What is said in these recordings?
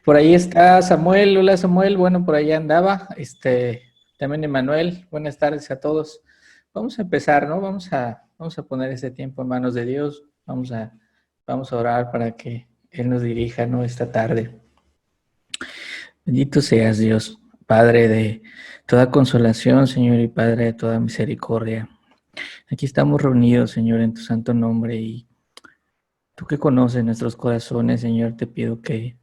Por ahí está Samuel. Hola Samuel, bueno, por ahí andaba. También Emanuel, buenas tardes a todos. Vamos a empezar, ¿no? Vamos a poner este tiempo en manos de Dios. Vamos a orar para que Él nos dirija, ¿no? Esta tarde. Bendito seas Dios, Padre de toda consolación, Señor, y Padre de toda misericordia. Aquí estamos reunidos, Señor, en tu santo nombre, y tú que conoces nuestros corazones, Señor, te pido que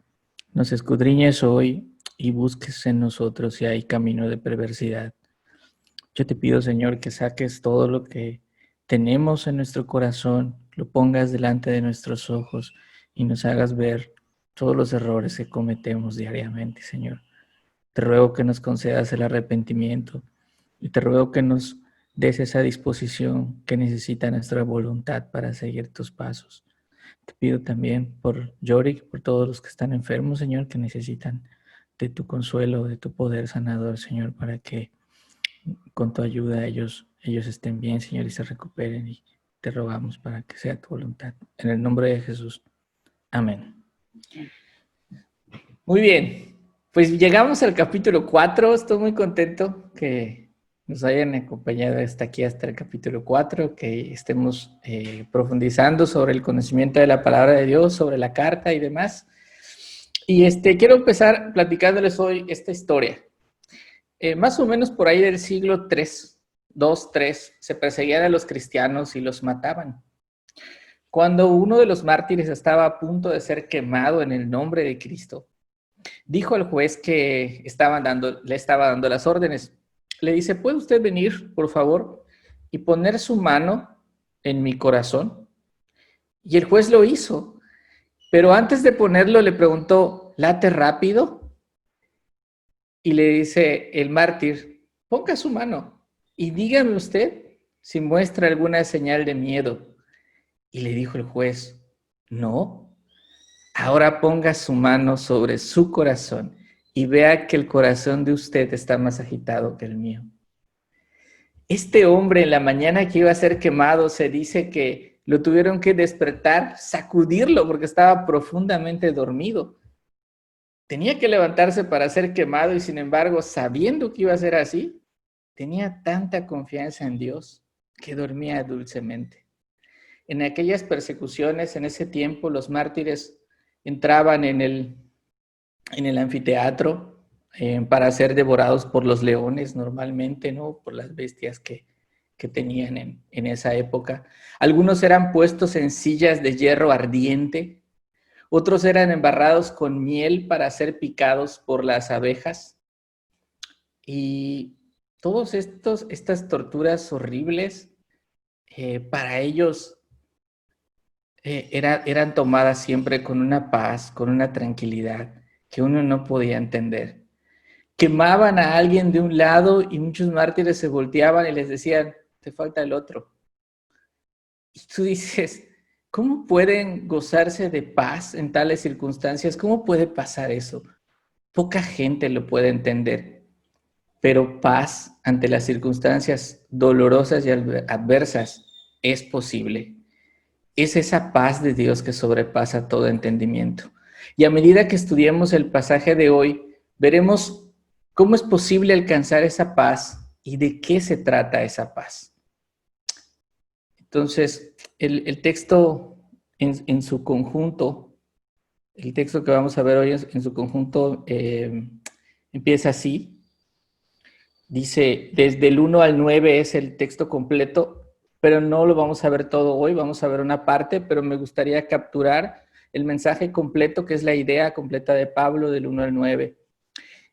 nos escudriñes hoy y busques en nosotros si hay camino de perversidad. Yo te pido, Señor, que saques todo lo que tenemos en nuestro corazón, lo pongas delante de nuestros ojos y nos hagas ver todos los errores que cometemos diariamente, Señor. Te ruego que nos concedas el arrepentimiento y te ruego que nos des esa disposición que necesita nuestra voluntad para seguir tus pasos. Te pido también por Yorick, por todos los que están enfermos, Señor, que necesitan de tu consuelo, de tu poder sanador, Señor, para que con tu ayuda ellos estén bien, Señor, y se recuperen. Y te rogamos para que sea tu voluntad. En el nombre de Jesús. Amén. Muy bien. Pues llegamos al capítulo 4. Estoy muy contento que nos hayan acompañado hasta aquí, hasta el capítulo 4, que estemos profundizando sobre el conocimiento de la palabra de Dios, sobre la carta y demás. Y quiero empezar platicándoles hoy esta historia. Más o menos por ahí del siglo 3, 2, 3, se perseguían a los cristianos y los mataban. Cuando uno de los mártires estaba a punto de ser quemado en el nombre de Cristo, dijo al juez que le estaba dando las órdenes. Le dice, ¿puede usted venir, por favor, y poner su mano en mi corazón? Y el juez lo hizo, pero antes de ponerlo le preguntó, ¿late rápido? Y le dice el mártir, ponga su mano y dígame usted si muestra alguna señal de miedo. Y le dijo el juez, no. Ahora ponga su mano sobre su corazón y vea que el corazón de usted está más agitado que el mío. Este hombre en la mañana que iba a ser quemado, se dice que lo tuvieron que despertar, sacudirlo porque estaba profundamente dormido. Tenía que levantarse para ser quemado y sin embargo, sabiendo que iba a ser así, tenía tanta confianza en Dios que dormía dulcemente. En aquellas persecuciones, en ese tiempo, los mártires entraban en el anfiteatro para ser devorados por los leones normalmente, ¿no? Por las bestias que tenían en esa época. Algunos eran puestos en sillas de hierro ardiente, otros eran embarrados con miel para ser picados por las abejas. Y todas estas torturas horribles, para ellos eran tomadas siempre con una paz, con una tranquilidad que uno no podía entender. Quemaban a alguien de un lado y muchos mártires se volteaban y les decían, te falta el otro. Y tú dices, ¿cómo pueden gozarse de paz en tales circunstancias? ¿Cómo puede pasar eso? Poca gente lo puede entender, pero paz ante las circunstancias dolorosas y adversas es posible. Es esa paz de Dios que sobrepasa todo entendimiento. Y a medida que estudiemos el pasaje de hoy, veremos cómo es posible alcanzar esa paz y de qué se trata esa paz. Entonces, el texto en su conjunto, el texto que vamos a ver hoy en su conjunto empieza así. Dice, desde el 1 al 9 es el texto completo, pero no lo vamos a ver todo hoy, vamos a ver una parte, pero me gustaría capturar el mensaje completo, que es la idea completa de Pablo del 1 al 9.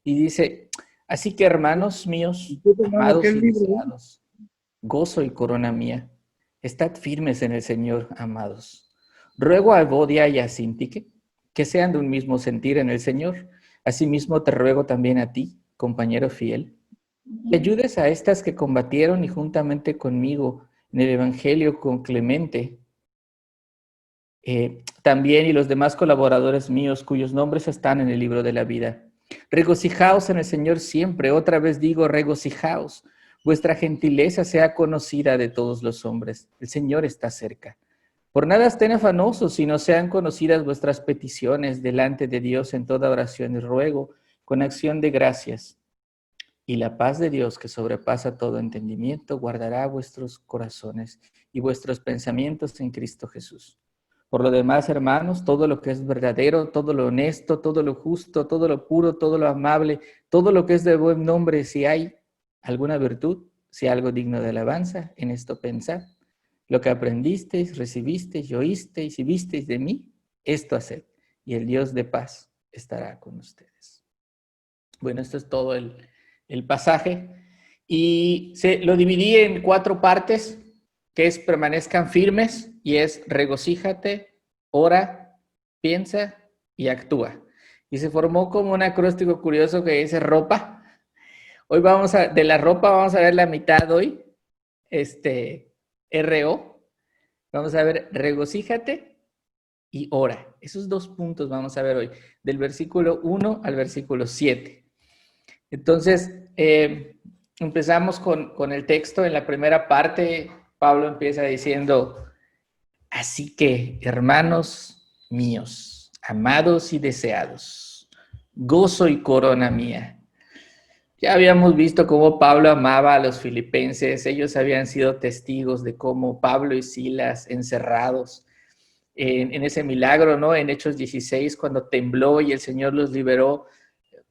Y dice, así que hermanos míos, amados y deseados, gozo y corona mía, estad firmes en el Señor, amados. Ruego a Evodia y a Síntique que sean de un mismo sentir en el Señor. Asimismo te ruego también a ti, compañero fiel, que ayudes a estas que combatieron y juntamente conmigo en el Evangelio con Clemente, también y los demás colaboradores míos cuyos nombres están en el libro de la vida. Regocijaos en el Señor siempre, otra vez digo, regocijaos. Vuestra gentileza sea conocida de todos los hombres. El Señor está cerca. Por nada estén afanosos, sino sean conocidas vuestras peticiones delante de Dios en toda oración y ruego, con acción de gracias. Y la paz de Dios, que sobrepasa todo entendimiento, guardará vuestros corazones y vuestros pensamientos en Cristo Jesús. Por lo demás, hermanos, todo lo que es verdadero, todo lo honesto, todo lo justo, todo lo puro, todo lo amable, todo lo que es de buen nombre, si hay alguna virtud, si algo digno de alabanza, en esto pensad. Lo que aprendisteis, recibisteis y oísteis y visteis de mí, esto haced, y el Dios de paz estará con ustedes. Bueno, esto es todo el pasaje. Y lo dividí en 4 partes, que es permanezcan firmes, y es regocíjate, ora, piensa y actúa. Y se formó como un acróstico curioso que dice ropa. Hoy de la ropa vamos a ver la mitad hoy, RO. Vamos a ver regocíjate y ora. Esos 2 puntos vamos a ver hoy, del versículo 1 al versículo 7. Entonces, empezamos con el texto. En la primera parte, Pablo empieza diciendo, así que, hermanos míos, amados y deseados, gozo y corona mía. Ya habíamos visto cómo Pablo amaba a los filipenses. Ellos habían sido testigos de cómo Pablo y Silas, encerrados en ese milagro, ¿no? En Hechos 16, cuando tembló y el Señor los liberó,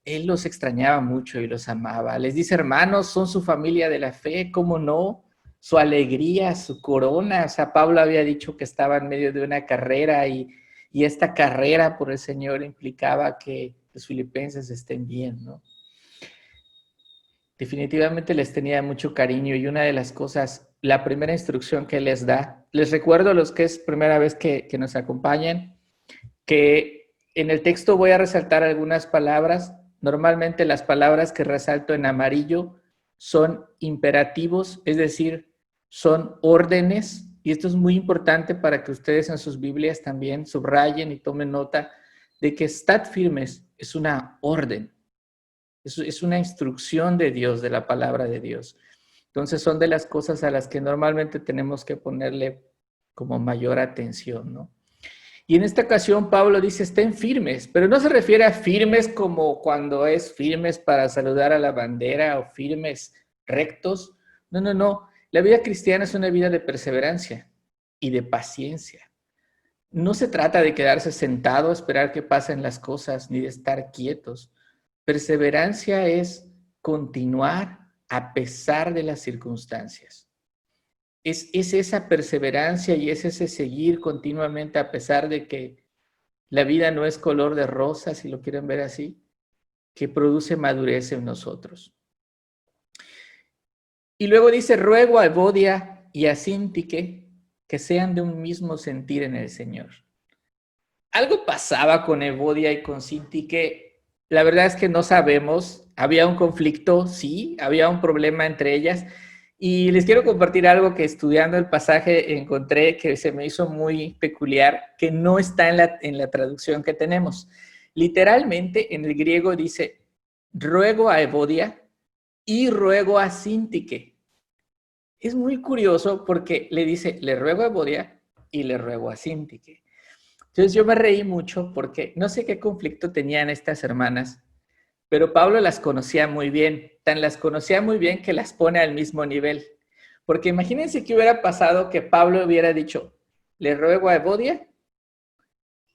él los extrañaba mucho y los amaba. Les dice, hermanos, son su familia de la fe, ¿cómo no? Su alegría, su corona. O sea, Pablo había dicho que estaba en medio de una carrera y esta carrera por el Señor implicaba que los filipenses estén bien, ¿no? Definitivamente les tenía mucho cariño y una de las cosas, la primera instrucción que les da, les recuerdo a los que es primera vez que nos acompañan, que en el texto voy a resaltar algunas palabras. Normalmente las palabras que resalto en amarillo son imperativos, es decir, son órdenes, y esto es muy importante para que ustedes en sus Biblias también subrayen y tomen nota de que estad firmes es una orden, es una instrucción de Dios, de la palabra de Dios. Entonces son de las cosas a las que normalmente tenemos que ponerle como mayor atención, ¿no? Y en esta ocasión Pablo dice, estén firmes, pero no se refiere a firmes como cuando es firmes para saludar a la bandera o firmes rectos. No, no, no. La vida cristiana es una vida de perseverancia y de paciencia. No se trata de quedarse sentado a esperar que pasen las cosas ni de estar quietos. Perseverancia es continuar a pesar de las circunstancias. Es esa perseverancia y es ese seguir continuamente a pesar de que la vida no es color de rosa, si lo quieren ver así, que produce madurez en nosotros. Y luego dice, ruego a Evodia y a Síntique que sean de un mismo sentir en el Señor. Algo pasaba con Evodia y con Síntique, la verdad es que no sabemos, había un conflicto, sí, había un problema entre ellas, y les quiero compartir algo que estudiando el pasaje encontré que se me hizo muy peculiar, que no está en la traducción que tenemos. Literalmente en el griego dice, ruego a Evodia y ruego a Síntique. Es muy curioso porque le dice, le ruego a Evodia y le ruego a Síntique. Entonces yo me reí mucho porque no sé qué conflicto tenían estas hermanas, pero Pablo las conocía muy bien, tan las conocía muy bien que las pone al mismo nivel. Porque imagínense qué hubiera pasado que Pablo hubiera dicho, le ruego a Evodia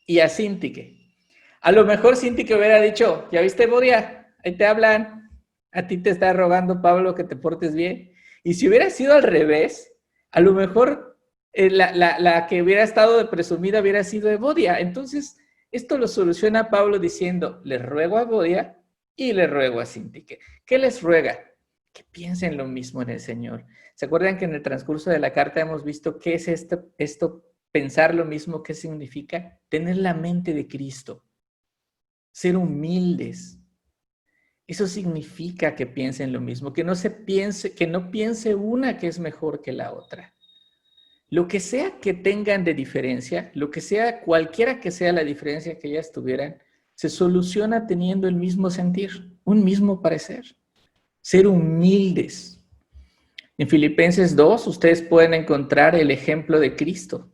y a Síntique. A lo mejor Síntique hubiera dicho, ¿ya viste Evodia? Ahí te hablan, a ti te está rogando Pablo que te portes bien. Y si hubiera sido al revés, a lo mejor la que hubiera estado de presumida hubiera sido Evodia. Entonces, esto lo soluciona Pablo diciendo, le ruego a Evodia y le ruego a Síntique. ¿Qué les ruega? Que piensen lo mismo en el Señor. ¿Se acuerdan que en el transcurso de la carta hemos visto qué es esto pensar lo mismo? ¿Qué significa? Tener la mente de Cristo. Ser humildes. Eso significa que piensen lo mismo, que no piense una que es mejor que la otra. Lo que sea que tengan de diferencia, lo que sea, cualquiera que sea la diferencia que ellas tuvieran, se soluciona teniendo el mismo sentir, un mismo parecer. Ser humildes. En Filipenses 2, ustedes pueden encontrar el ejemplo de Cristo.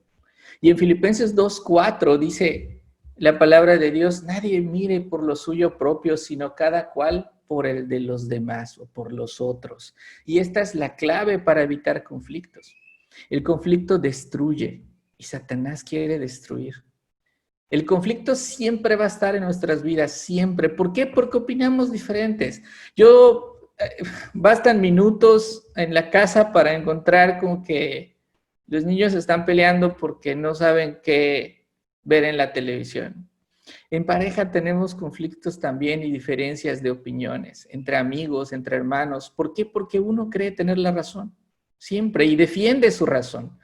Y en Filipenses 2:4 dice la palabra de Dios, nadie mire por lo suyo propio, sino cada cual por el de los demás o por los otros. Y esta es la clave para evitar conflictos. El conflicto destruye y Satanás quiere destruir. El conflicto siempre va a estar en nuestras vidas, siempre. ¿Por qué? Porque opinamos diferentes. Bastan minutos en la casa para encontrar como que los niños están peleando porque no saben qué ver en la televisión. En pareja tenemos conflictos también y diferencias de opiniones, entre amigos, entre hermanos. ¿Por qué? Porque uno cree tener la razón, siempre, y defiende su razón.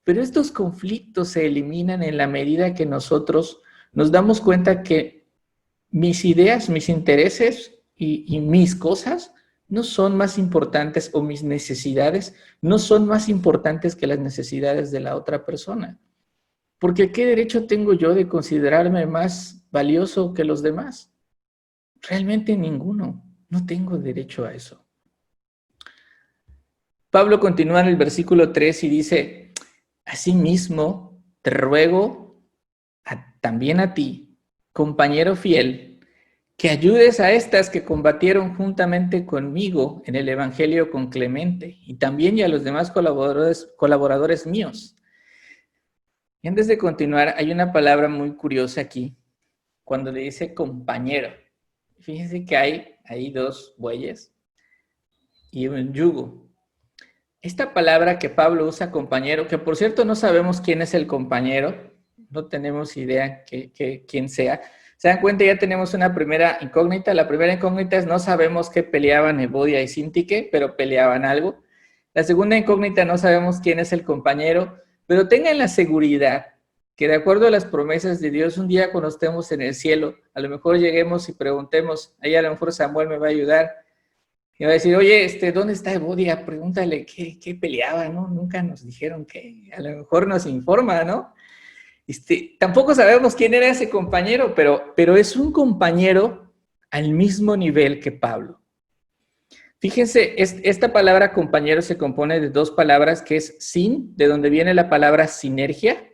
Pero estos conflictos se eliminan en la medida que nosotros nos damos cuenta que mis ideas, mis intereses y mis cosas no son más importantes, o mis necesidades no son más importantes que las necesidades de la otra persona. Porque ¿qué derecho tengo yo de considerarme más valioso que los demás? Realmente ninguno. No tengo derecho a eso. Pablo continúa en el versículo 3 y dice, asimismo, te ruego también a ti, compañero fiel, que ayudes a estas que combatieron juntamente conmigo en el Evangelio con Clemente, y también a los demás colaboradores míos. Y antes de continuar, hay una palabra muy curiosa aquí, cuando le dice compañero. Fíjense que hay dos bueyes y un yugo. Esta palabra que Pablo usa, compañero, que por cierto no sabemos quién es el compañero, no tenemos idea quién sea. ¿Se dan cuenta? Ya tenemos una primera incógnita. La primera incógnita es no sabemos qué peleaban Evodia y Síntique, pero peleaban algo. La segunda incógnita, no sabemos quién es el compañero, pero tengan la seguridad que de acuerdo a las promesas de Dios, un día cuando estemos en el cielo, a lo mejor lleguemos y preguntemos, ahí a lo mejor Samuel me va a ayudar, y va a decir, oye, ¿dónde está Evodia? Pregúntale qué peleaba, ¿no? Nunca nos dijeron que, a lo mejor nos informa, ¿no? Tampoco sabemos quién era ese compañero, pero es un compañero al mismo nivel que Pablo. Fíjense, esta palabra compañero se compone de dos palabras que es sin, de donde viene la palabra sinergia,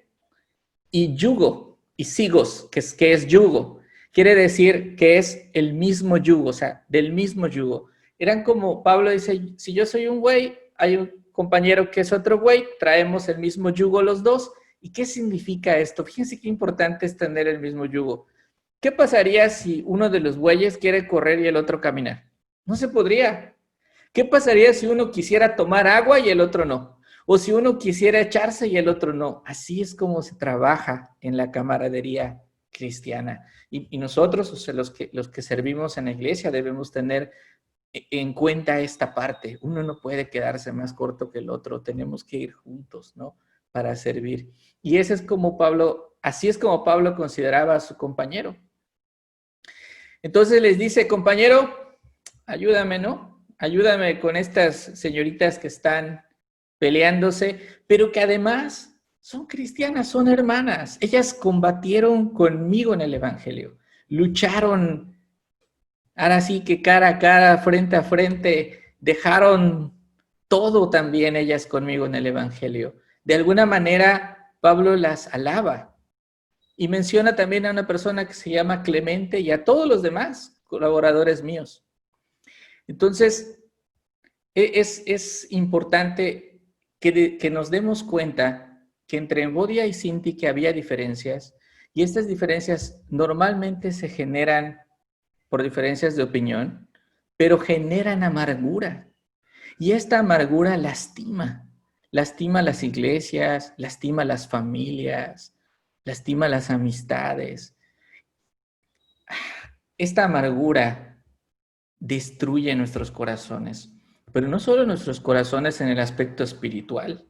y yugo, y sigos, que es yugo. Quiere decir que es el mismo yugo, o sea, del mismo yugo. Eran como, Pablo dice, si yo soy un güey, hay un compañero que es otro güey, traemos el mismo yugo los dos. ¿Y qué significa esto? Fíjense qué importante es tener el mismo yugo. ¿Qué pasaría si uno de los bueyes quiere correr y el otro caminar? No se podría. ¿Qué pasaría si uno quisiera tomar agua y el otro no? O si uno quisiera echarse y el otro no. Así es como se trabaja en la camaradería cristiana. Y nosotros, o sea, los que servimos en la iglesia, debemos tener en cuenta esta parte. Uno no puede quedarse más corto que el otro. Tenemos que ir juntos, ¿no? Para servir. Y ese es como Pablo, así es como Pablo consideraba a su compañero. Entonces les dice, compañero, ayúdame, ¿no? Ayúdame con estas señoritas que están peleándose, pero que además son cristianas, son hermanas. Ellas combatieron conmigo en el Evangelio, lucharon, ahora sí que cara a cara, frente a frente, dejaron todo también ellas conmigo en el Evangelio. De alguna manera, Pablo las alaba y menciona también a una persona que se llama Clemente y a todos los demás colaboradores míos. Entonces, es importante que nos demos cuenta que entre Evodia y Síntique había diferencias, y estas diferencias normalmente se generan por diferencias de opinión, pero generan amargura. Y esta amargura lastima las iglesias, lastima las familias, lastima las amistades. Esta amargura destruye nuestros corazones, pero no solo nuestros corazones en el aspecto espiritual,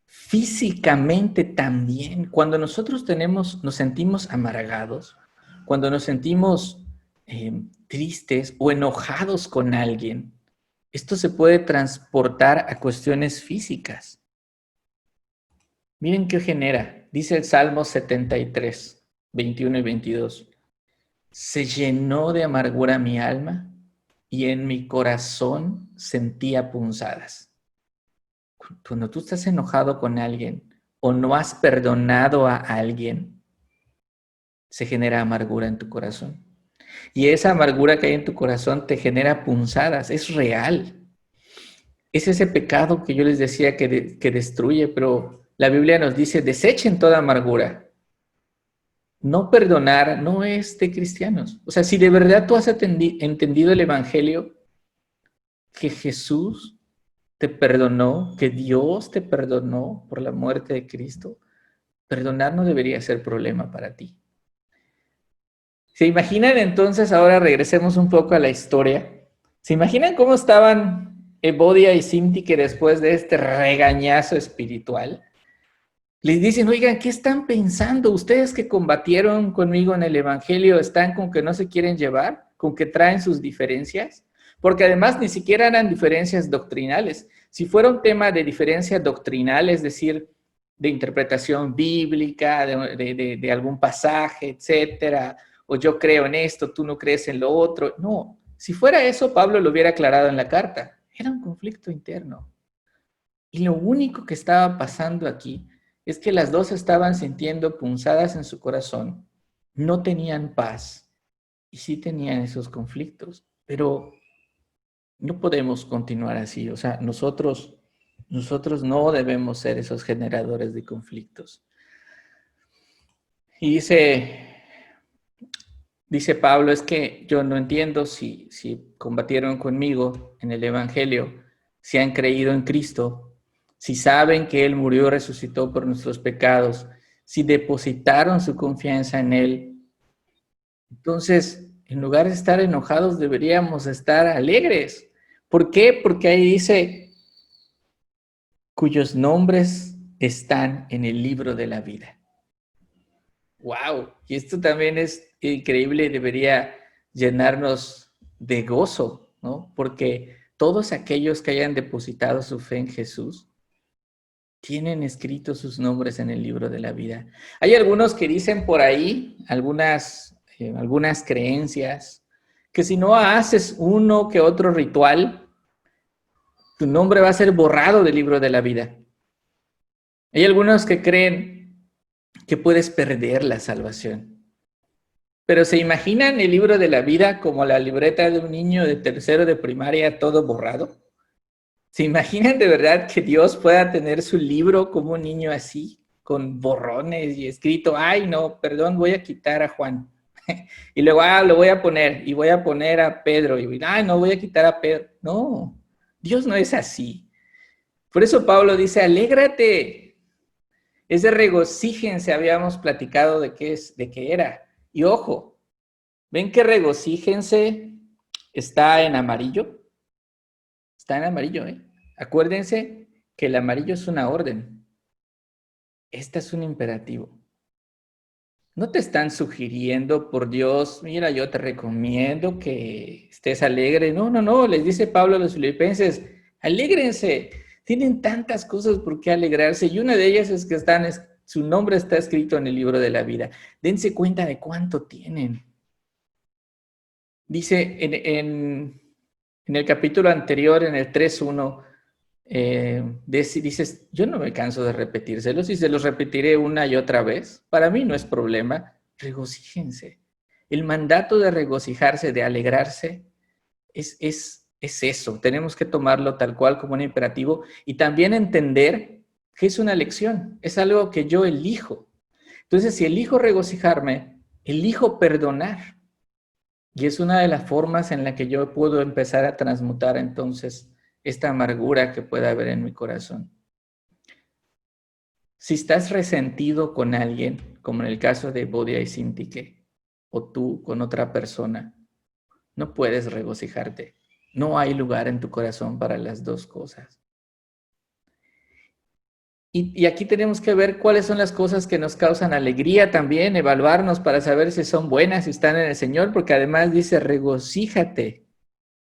físicamente también. Cuando nosotros nos sentimos amargados, cuando nos sentimos tristes o enojados con alguien, esto se puede transportar a cuestiones físicas. Miren qué genera. Dice el Salmo 73, 21 y 22. Se llenó de amargura mi alma y en mi corazón sentía punzadas. Cuando tú estás enojado con alguien o no has perdonado a alguien, se genera amargura en tu corazón. Y esa amargura que hay en tu corazón te genera punzadas, es real. Es ese pecado que yo les decía que destruye, pero la Biblia nos dice, desechen toda amargura. No perdonar no es de cristianos. O sea, si de verdad tú has entendido el Evangelio, que Jesús te perdonó, que Dios te perdonó por la muerte de Cristo, perdonar no debería ser problema para ti. ¿Se imaginan entonces, ahora regresemos un poco a la historia? ¿Se imaginan cómo estaban Evodia y Sintique después de este regañazo espiritual? Les dicen, oigan, ¿qué están pensando? Ustedes que combatieron conmigo en el Evangelio, ¿están con que no se quieren llevar? ¿Con que traen sus diferencias? Porque además ni siquiera eran diferencias doctrinales. Si fuera un tema de diferencia doctrinal, es decir, de interpretación bíblica, de algún pasaje, etcétera, o yo creo en esto, tú no crees en lo otro. No, si fuera eso, Pablo lo hubiera aclarado en la carta. Era un conflicto interno. Y lo único que estaba pasando aquí es que las dos estaban sintiendo punzadas en su corazón, no tenían paz y sí tenían esos conflictos, pero no podemos continuar así. O sea, nosotros no debemos ser esos generadores de conflictos. Y dice Pablo, es que yo no entiendo si combatieron conmigo en el Evangelio, si han creído en Cristo, si saben que Él murió y resucitó por nuestros pecados, si depositaron su confianza en Él. Entonces, en lugar de estar enojados, deberíamos estar alegres. ¿Por qué? Porque ahí dice, cuyos nombres están en el libro de la vida. ¡Wow! Y esto también es increíble y debería llenarnos de gozo, ¿no? Porque todos aquellos que hayan depositado su fe en Jesús tienen escritos sus nombres en el libro de la vida. Hay algunos que dicen por ahí, algunas creencias, que si no haces uno que otro ritual, tu nombre va a ser borrado del libro de la vida. Hay algunos que creen que puedes perder la salvación. Pero ¿se imaginan el libro de la vida como la libreta de un niño de tercero de primaria todo borrado? ¿Se imaginan de verdad que Dios pueda tener su libro como un niño así, con borrones y escrito, ay no, perdón, voy a quitar a Juan? Y luego, lo voy a poner, y voy a poner a Pedro, y ay no, voy a quitar a Pedro. No, Dios no es así. Por eso Pablo dice, alégrate. Ese regocíjense, habíamos platicado de qué era. Y ojo, ¿ven que regocíjense está en amarillo? Está en amarillo, ¿eh? Acuérdense que el amarillo es una orden. Esta es un imperativo. No te están sugiriendo, por Dios, mira, yo te recomiendo que estés alegre. No, no, no, les dice Pablo a los filipenses, alégrense. Tienen tantas cosas por qué alegrarse y una de ellas es que su nombre está escrito en el libro de la vida. Dense cuenta de cuánto tienen. Dice en el capítulo anterior, en el 3:1, dices, yo no me canso de repetírselos y se los repetiré una y otra vez. Para mí no es problema. Regocíjense. El mandato de regocijarse, de alegrarse, es eso. Tenemos que tomarlo tal cual como un imperativo y también entender que es una elección. Es algo que yo elijo. Entonces, si elijo regocijarme, elijo perdonar. Y es una de las formas en la que yo puedo empezar a transmutar entonces esta amargura que pueda haber en mi corazón. Si estás resentido con alguien, como en el caso de Bodia y Sintique, o tú con otra persona, no puedes regocijarte. No hay lugar en tu corazón para las dos cosas. Y aquí tenemos que ver cuáles son las cosas que nos causan alegría también, evaluarnos para saber si son buenas, si están en el Señor, porque además dice, regocíjate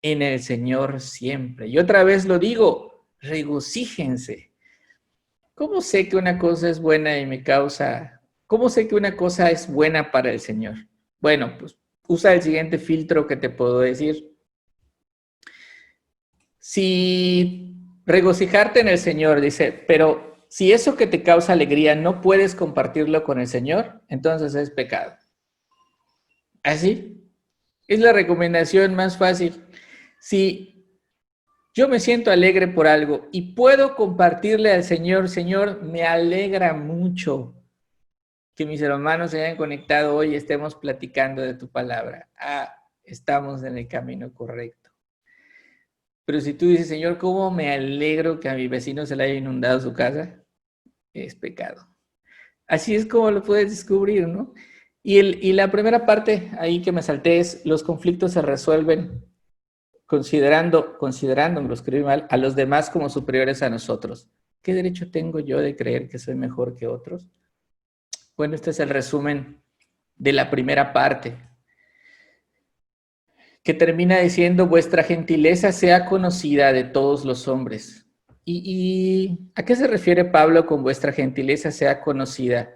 en el Señor siempre. Y otra vez lo digo, regocíjense. ¿Cómo sé que una cosa es buena y me causa... ¿Cómo sé que una cosa es buena para el Señor? Bueno, pues usa el siguiente filtro que te puedo decir. Si regocijarte en el Señor, dice, pero Si eso que te causa alegría no puedes compartirlo con el Señor, entonces es pecado. Así es la recomendación más fácil. Si yo me siento alegre por algo y puedo compartirle al Señor, Señor, me alegra mucho que mis hermanos se hayan conectado hoy y estemos platicando de tu palabra. Estamos en el camino correcto. Pero si tú dices, Señor, ¿cómo me alegro que a mi vecino se le haya inundado su casa? Es pecado. Así es como lo puedes descubrir, ¿no? Y la primera parte ahí que me salté es, los conflictos se resuelven considerando, lo escribí mal, a los demás como superiores a nosotros. ¿Qué derecho tengo yo de creer que soy mejor que otros? Bueno, este es el resumen de la primera parte, que termina diciendo, vuestra gentileza sea conocida de todos los hombres. ¿Y a qué se refiere Pablo con vuestra gentileza sea conocida?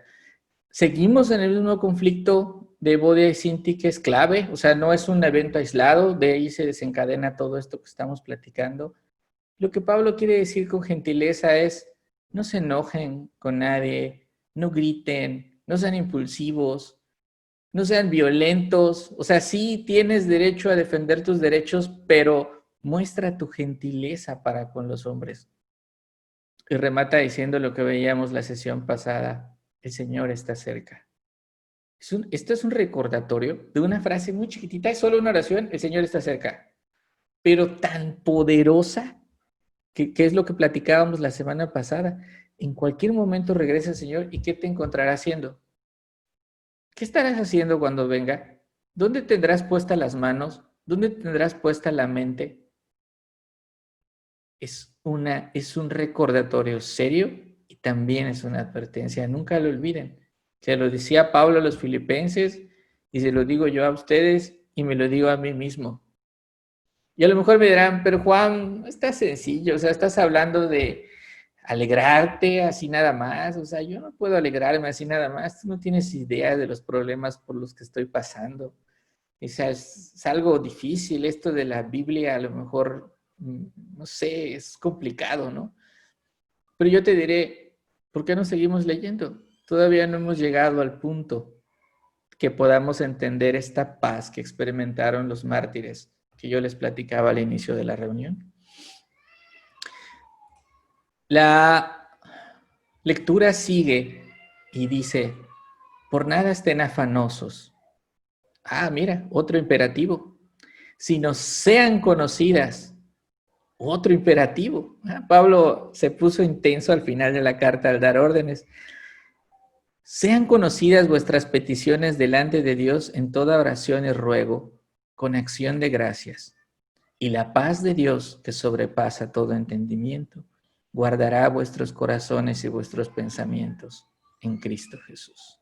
Seguimos en el mismo conflicto de Evodia y Síntique, es clave, o sea, no es un evento aislado, de ahí se desencadena todo esto que estamos platicando. Lo que Pablo quiere decir con gentileza es, no se enojen con nadie, no griten, no sean impulsivos, no sean violentos, o sea, sí tienes derecho a defender tus derechos, pero muestra tu gentileza para con los hombres. Y remata diciendo lo que veíamos la sesión pasada, el Señor está cerca. Esto es un recordatorio de una frase muy chiquitita, es solo una oración, el Señor está cerca, pero tan poderosa que es lo que platicábamos la semana pasada. En cualquier momento regresa el Señor y ¿qué te encontrará haciendo? ¿Qué estarás haciendo cuando venga? ¿Dónde tendrás puestas las manos? ¿Dónde tendrás puesta la mente? Es un recordatorio serio y también es una advertencia. Nunca lo olviden. Se lo decía Pablo a los filipenses y se lo digo yo a ustedes y me lo digo a mí mismo. Y a lo mejor me dirán, pero Juan, está sencillo, o sea, estás hablando de alegrarte así nada más, o sea, yo no puedo alegrarme así nada más, tú no tienes idea de los problemas por los que estoy pasando. O sea, es algo difícil esto de la Biblia, a lo mejor, no sé, es complicado, ¿no? Pero yo te diré, ¿por qué no seguimos leyendo? Todavía no hemos llegado al punto que podamos entender esta paz que experimentaron los mártires que yo les platicaba al inicio de la reunión. La lectura sigue y dice, por nada estén afanosos. Mira, otro imperativo. Sino sean conocidas. Otro imperativo. Pablo se puso intenso al final de la carta al dar órdenes. Sean conocidas vuestras peticiones delante de Dios en toda oración y ruego, con acción de gracias. Y la paz de Dios, que sobrepasa todo entendimiento, guardará vuestros corazones y vuestros pensamientos en Cristo Jesús.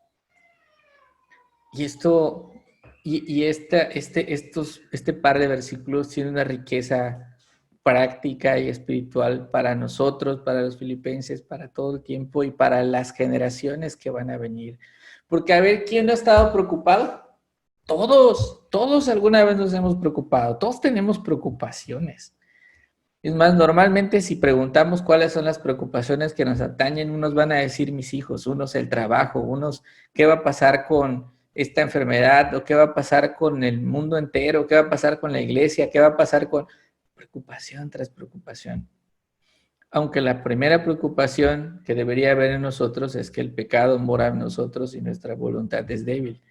Y esto, este par de versículos tiene una riqueza práctica y espiritual para nosotros, para los filipenses, para todo el tiempo y para las generaciones que van a venir. Porque a ver, ¿quién no ha estado preocupado? Todos alguna vez nos hemos preocupado, todos tenemos preocupaciones. Es más, normalmente si preguntamos cuáles son las preocupaciones que nos atañen, unos van a decir mis hijos, unos el trabajo, unos qué va a pasar con esta enfermedad, o qué va a pasar con el mundo entero, qué va a pasar con la iglesia, qué va a pasar con preocupación tras preocupación. Aunque la primera preocupación que debería haber en nosotros es que el pecado mora en nosotros y nuestra voluntad es débil.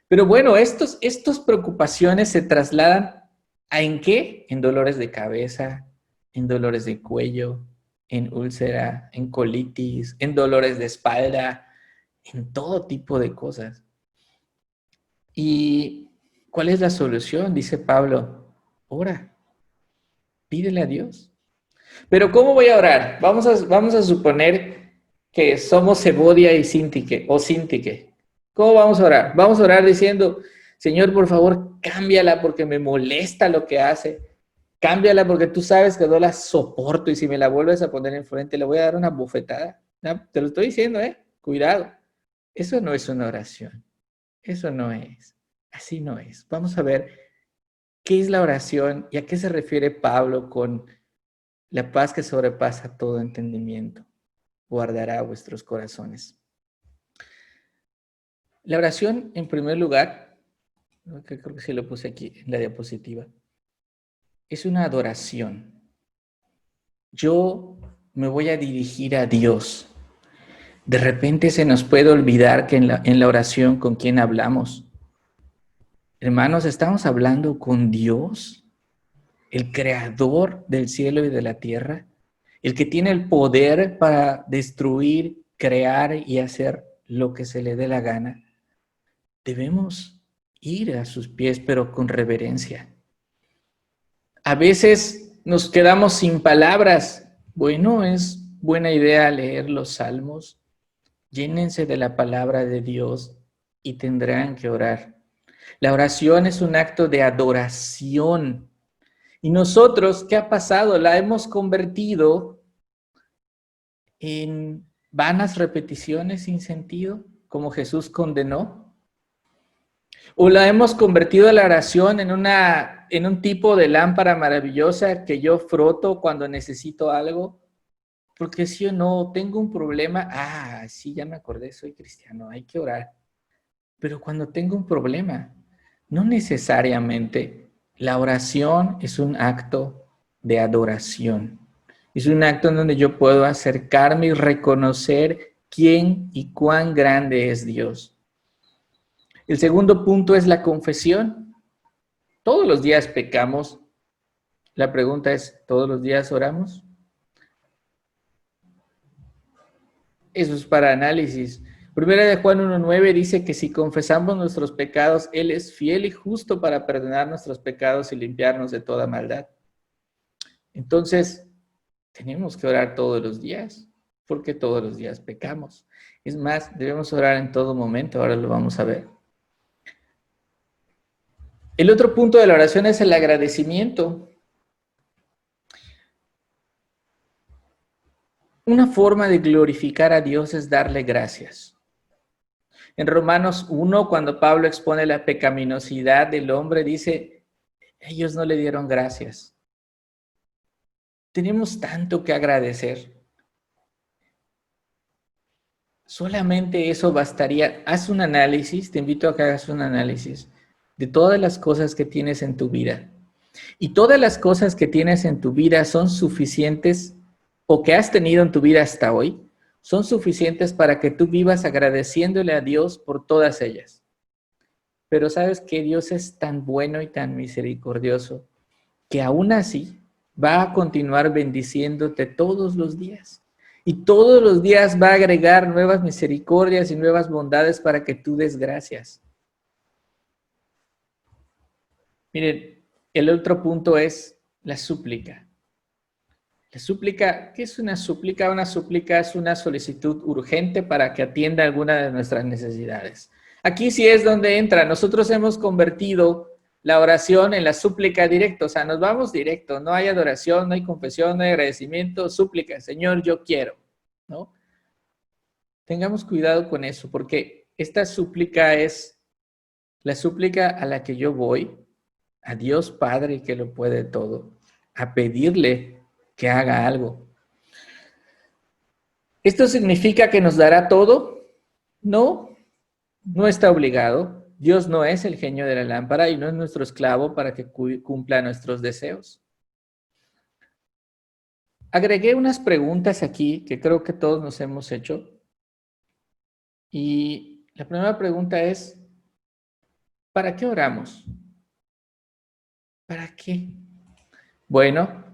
Pero bueno, estas preocupaciones se trasladan ¿a en qué? En dolores de cabeza, en dolores de cuello, en úlcera, en colitis, en dolores de espalda, en todo tipo de cosas. ¿Y cuál es la solución? Dice Pablo, ora, pídele a Dios. Pero ¿cómo voy a orar? Vamos a suponer que somos Evodia y Síntique, o Síntique. ¿Cómo vamos a orar? Vamos a orar diciendo, Señor, por favor, cámbiala porque me molesta lo que hace. Cámbiala porque tú sabes que no la soporto y si me la vuelves a poner enfrente le voy a dar una bofetada. No, te lo estoy diciendo, cuidado. Eso no es una oración. Eso no es. Así no es. Vamos a ver qué es la oración y a qué se refiere Pablo con la paz que sobrepasa todo entendimiento. guardará vuestros corazones. La oración, en primer lugar, creo que sí lo puse aquí en la diapositiva, es una adoración. Yo me voy a dirigir a Dios. De repente se nos puede olvidar que en la oración con quién hablamos. Hermanos, estamos hablando con Dios, el creador del cielo y de la tierra, el que tiene el poder para destruir, crear y hacer lo que se le dé la gana. Debemos ir a sus pies, pero con reverencia. A veces nos quedamos sin palabras. Bueno, es buena idea leer los salmos. Llénense de la palabra de Dios y tendrán que orar. La oración es un acto de adoración. Y nosotros, ¿qué ha pasado? La hemos convertido en vanas repeticiones sin sentido, como Jesús condenó. O la hemos convertido a la oración en un tipo de lámpara maravillosa que yo froto cuando necesito algo. Porque si o no, tengo un problema, sí, ya me acordé, soy cristiano, hay que orar. Pero cuando tengo un problema, no necesariamente. La oración es un acto de adoración. Es un acto en donde yo puedo acercarme y reconocer quién y cuán grande es Dios. El segundo punto es la confesión. Todos los días pecamos. La pregunta es, ¿todos los días oramos? Eso es para análisis. Primera de Juan 1:9 dice que si confesamos nuestros pecados, Él es fiel y justo para perdonar nuestros pecados y limpiarnos de toda maldad. Entonces, tenemos que orar todos los días, porque todos los días pecamos. Es más, debemos orar en todo momento, ahora lo vamos a ver. El otro punto de la oración es el agradecimiento. Una forma de glorificar a Dios es darle gracias. En Romanos 1, cuando Pablo expone la pecaminosidad del hombre, dice, ellos no le dieron gracias. Tenemos tanto que agradecer. Solamente eso bastaría. Haz un análisis, te invito a que hagas un análisis de todas las cosas que tienes en tu vida. Y todas las cosas que tienes en tu vida son suficientes, o que has tenido en tu vida hasta hoy, son suficientes para que tú vivas agradeciéndole a Dios por todas ellas. Pero sabes que Dios es tan bueno y tan misericordioso que aún así va a continuar bendiciéndote todos los días. Y todos los días va a agregar nuevas misericordias y nuevas bondades para que tú des gracias. Miren, el otro punto es la súplica. La súplica, ¿qué es una súplica? Una súplica es una solicitud urgente para que atienda alguna de nuestras necesidades. Aquí sí es donde entra. Nosotros hemos convertido la oración en la súplica directa. O sea, nos vamos directo. No hay adoración, no hay confesión, no hay agradecimiento. Súplica, Señor, yo quiero, ¿no? Tengamos cuidado con eso, porque esta súplica es la súplica a la que yo voy, a Dios Padre que lo puede todo, a pedirle que haga algo. ¿Esto significa que nos dará todo? No, no está obligado. Dios no es el genio de la lámpara y no es nuestro esclavo para que cumpla nuestros deseos. Agregué unas preguntas aquí que creo que todos nos hemos hecho. Y la primera pregunta es, ¿para qué oramos? ¿Para qué? Bueno,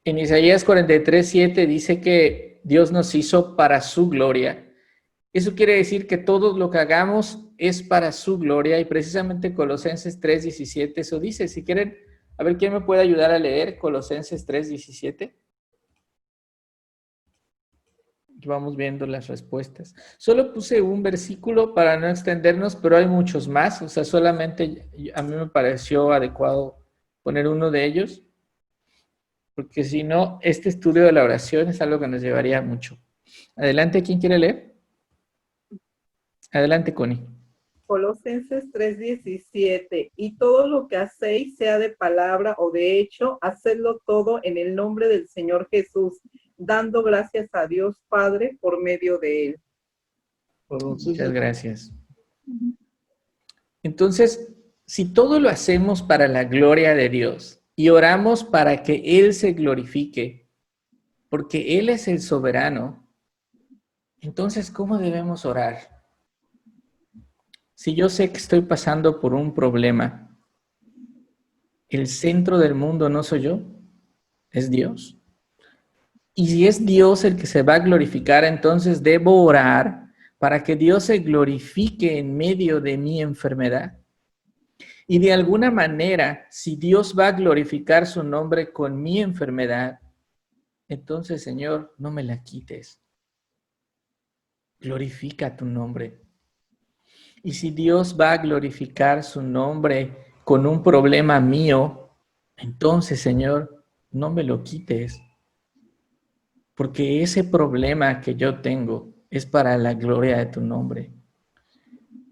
en Isaías 43:7 dice que Dios nos hizo para su gloria. Eso quiere decir que todo lo que hagamos es para su gloria, y precisamente Colosenses 3:17 eso dice. Si quieren, a ver, ¿quién me puede ayudar a leer Colosenses 3:17? Vamos viendo las respuestas. Solo puse un versículo para no extendernos, pero hay muchos más. O sea, solamente a mí me pareció adecuado poner uno de ellos, porque si no, este estudio de la oración es algo que nos llevaría mucho. Adelante, ¿quién quiere leer? Adelante, Connie. Colosenses 3:17, y todo lo que hacéis, sea de palabra o de hecho, hacedlo todo en el nombre del Señor Jesús, dando gracias a Dios Padre por medio de él. Muchas gracias. Entonces, si todo lo hacemos para la gloria de Dios y oramos para que Él se glorifique, porque Él es el soberano, entonces, ¿cómo debemos orar? Si yo sé que estoy pasando por un problema, el centro del mundo no soy yo, es Dios. Y si es Dios el que se va a glorificar, entonces debo orar para que Dios se glorifique en medio de mi enfermedad. Y de alguna manera, si Dios va a glorificar su nombre con mi enfermedad, entonces, Señor, no me la quites. Glorifica tu nombre. Y si Dios va a glorificar su nombre con un problema mío, entonces, Señor, no me lo quites. Porque ese problema que yo tengo es para la gloria de tu nombre.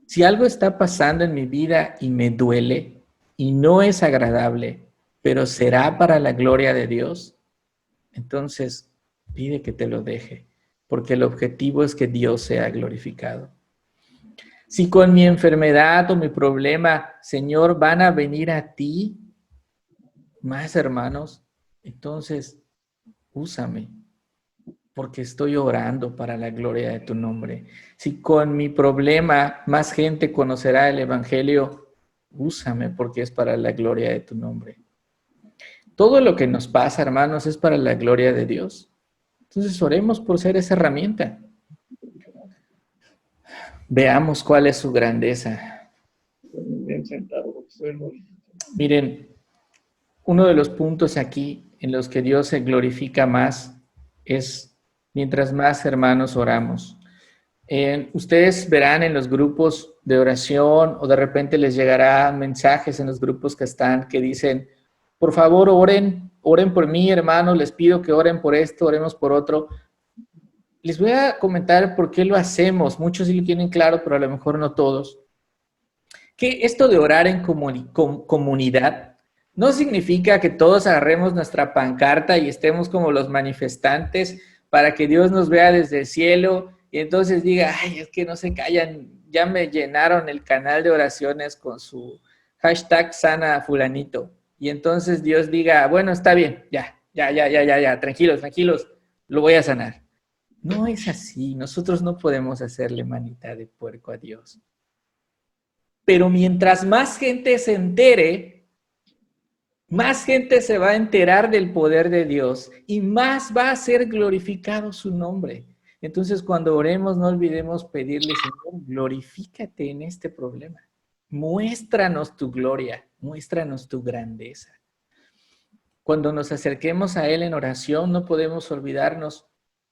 Si algo está pasando en mi vida y me duele y no es agradable, pero será para la gloria de Dios, entonces pide que te lo deje, porque el objetivo es que Dios sea glorificado. Si con mi enfermedad o mi problema, Señor, van a venir a ti más hermanos, entonces úsame, porque estoy orando para la gloria de tu nombre. Si con mi problema más gente conocerá el Evangelio, úsame porque es para la gloria de tu nombre. Todo lo que nos pasa, hermanos, es para la gloria de Dios. Entonces oremos por ser esa herramienta. Veamos cuál es su grandeza. Miren, uno de los puntos aquí en los que Dios se glorifica más es mientras más hermanos oramos. Ustedes verán en los grupos de oración o de repente les llegará mensajes en los grupos que están que dicen, por favor oren por mí, hermanos, les pido que oren por esto, oremos por otro. Les voy a comentar por qué lo hacemos. Muchos sí lo tienen claro, pero a lo mejor no todos. Que esto de orar en comunidad no significa que todos agarremos nuestra pancarta y estemos como los manifestantes para que Dios nos vea desde el cielo y entonces diga, ay, es que no se callan, ya me llenaron el canal de oraciones con su hashtag sana fulanito. Y entonces Dios diga, bueno, está bien, ya, tranquilos, lo voy a sanar. No es así, nosotros no podemos hacerle manita de puerco a Dios. Pero mientras más gente se entere, más gente se va a enterar del poder de Dios y más va a ser glorificado su nombre. Entonces, cuando oremos, no olvidemos pedirle, Señor, glorifícate en este problema. Muéstranos tu gloria, muéstranos tu grandeza. Cuando nos acerquemos a Él en oración, no podemos olvidarnos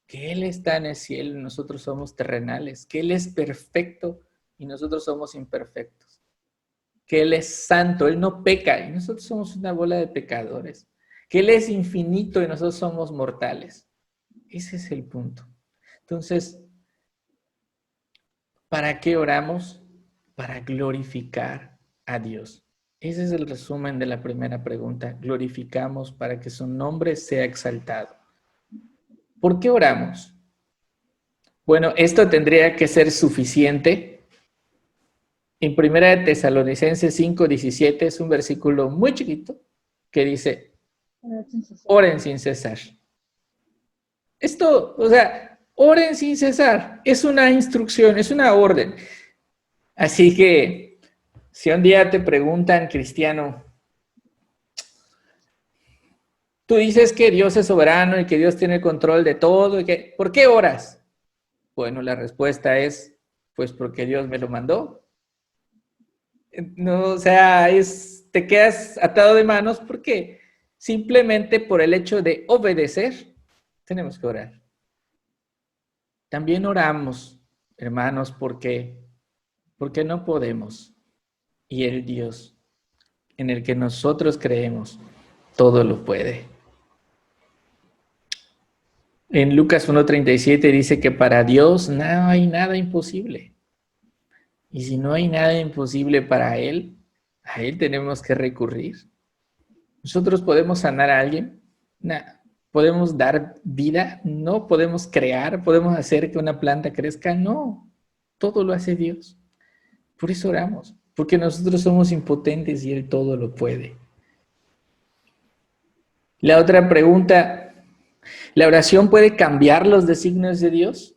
que Él está en el cielo y nosotros somos terrenales, que Él es perfecto y nosotros somos imperfectos, que Él es santo, Él no peca y nosotros somos una bola de pecadores, que Él es infinito y nosotros somos mortales. Ese es el punto. Entonces, ¿para qué oramos? Para glorificar a Dios. Ese es el resumen de la primera pregunta. Glorificamos para que su nombre sea exaltado. ¿Por qué oramos? Bueno, esto tendría que ser suficiente. En 1 Tesalonicenses 5:17 es un versículo muy chiquito que dice, oren sin cesar. Esto, o sea, oren sin cesar. Es una instrucción, es una orden. Así que, si un día te preguntan, cristiano, tú dices que Dios es soberano y que Dios tiene el control de todo, y que, ¿por qué oras? Bueno, la respuesta es, pues porque Dios me lo mandó. No, o sea, te quedas atado de manos porque simplemente por el hecho de obedecer, tenemos que orar. También oramos, hermanos, porque no podemos. Y el Dios en el que nosotros creemos, todo lo puede. En Lucas 1:37 dice que para Dios no hay nada imposible. Y si no hay nada imposible para Él, a Él tenemos que recurrir. ¿Nosotros podemos sanar a alguien? No, ¿Podemos dar vida? No. ¿Podemos crear? ¿Podemos hacer que una planta crezca? No. Todo lo hace Dios. Por eso oramos, porque nosotros somos impotentes y Él todo lo puede. La otra pregunta, ¿la oración puede cambiar los designios de Dios?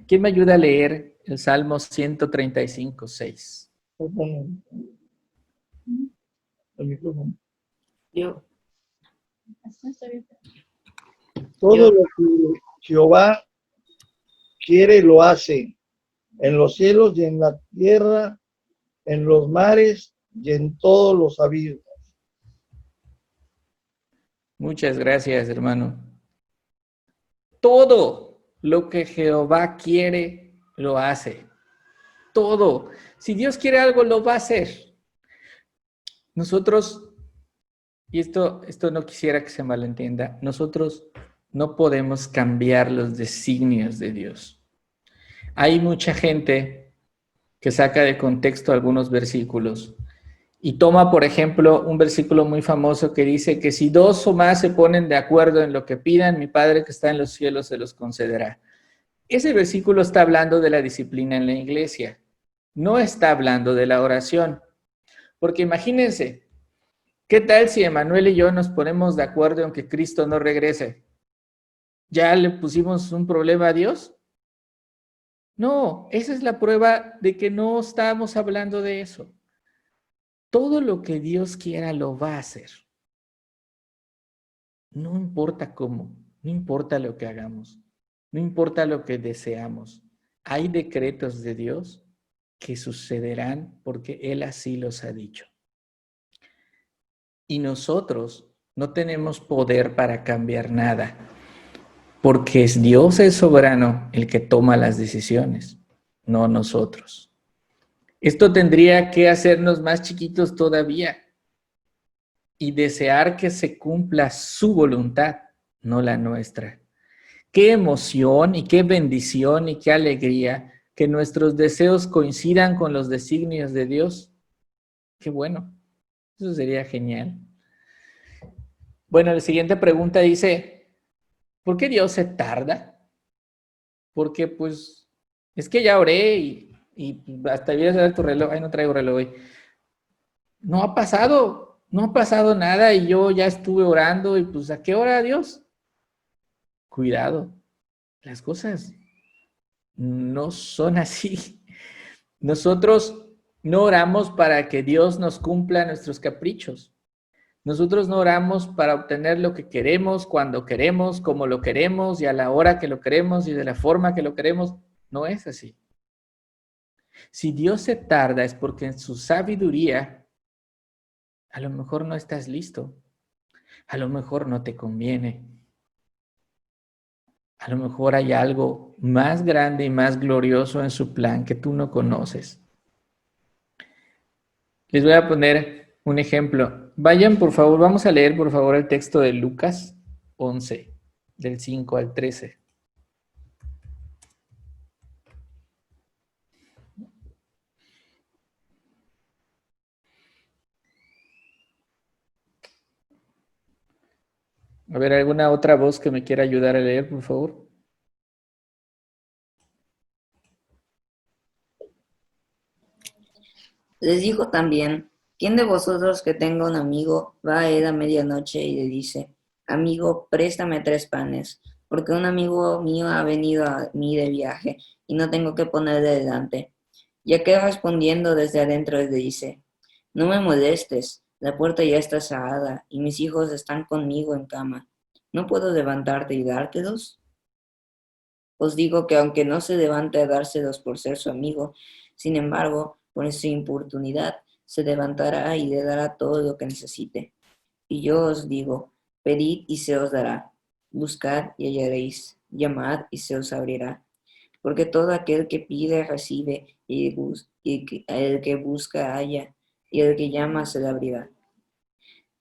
¿Quién me ayuda a leer el Salmo 135, 6? El micrófono. Yo. Todo lo que Jehová quiere lo hace, en los cielos y en la tierra, en los mares y en todos los abismos. Muchas gracias, hermano. Todo lo que Jehová quiere, lo hace. Todo. Si Dios quiere algo, lo va a hacer. Nosotros, y esto no quisiera que se malentienda, nosotros no podemos cambiar los designios de Dios. Hay mucha gente que saca de contexto algunos versículos y toma, por ejemplo, un versículo muy famoso que dice que si dos o más se ponen de acuerdo en lo que pidan, mi Padre que está en los cielos se los concederá. Ese versículo está hablando de la disciplina en la iglesia, no está hablando de la oración. Porque imagínense, ¿qué tal si Emanuel y yo nos ponemos de acuerdo en que Cristo no regrese? ¿Ya le pusimos un problema a Dios? No, esa es la prueba de que no estamos hablando de eso. Todo lo que Dios quiera lo va a hacer. No importa cómo, no importa lo que hagamos, no importa lo que deseamos. Hay decretos de Dios que sucederán porque Él así los ha dicho. Y nosotros no tenemos poder para cambiar nada, porque es Dios el soberano el que toma las decisiones, no nosotros. Esto tendría que hacernos más chiquitos todavía y desear que se cumpla su voluntad, no la nuestra. Qué emoción y qué bendición y qué alegría que nuestros deseos coincidan con los designios de Dios. Qué bueno, eso sería genial. Bueno, la siguiente pregunta dice, ¿por qué Dios se tarda? Porque pues es que ya oré y hasta voy a ver tu reloj. Ay, no traigo reloj hoy. No ha pasado nada y yo ya estuve orando y pues ¿a qué hora, Dios? Cuidado, las cosas no son así. Nosotros no oramos para que Dios nos cumpla nuestros caprichos. Nosotros no oramos para obtener lo que queremos, cuando queremos, como lo queremos y a la hora que lo queremos y de la forma que lo queremos. No es así. Si Dios se tarda es porque en su sabiduría a lo mejor no estás listo. A lo mejor no te conviene. A lo mejor hay algo más grande y más glorioso en su plan que tú no conoces. Les voy a poner un ejemplo. Vayan, por favor, vamos a leer, por favor, el texto de Lucas 11, del 5 al 13. A ver, ¿alguna otra voz que me quiera ayudar a leer, por favor? Les dijo también, ¿quién de vosotros que tenga un amigo va a él a medianoche y le dice, amigo, préstame 3 panes, porque un amigo mío ha venido a mí de viaje y no tengo que ponerle delante? Ya que respondiendo desde adentro le dice, no me molestes, la puerta ya está cerrada y mis hijos están conmigo en cama. ¿No puedo levantarte y dártelos? Os digo que aunque no se levante a dárselos por ser su amigo, sin embargo, por su importunidad, se levantará y le dará todo lo que necesite. Y yo os digo, pedid y se os dará, buscad y hallaréis, llamad y se os abrirá. Porque todo aquel que pide recibe, y el que busca halla, y el que llama se le abrirá.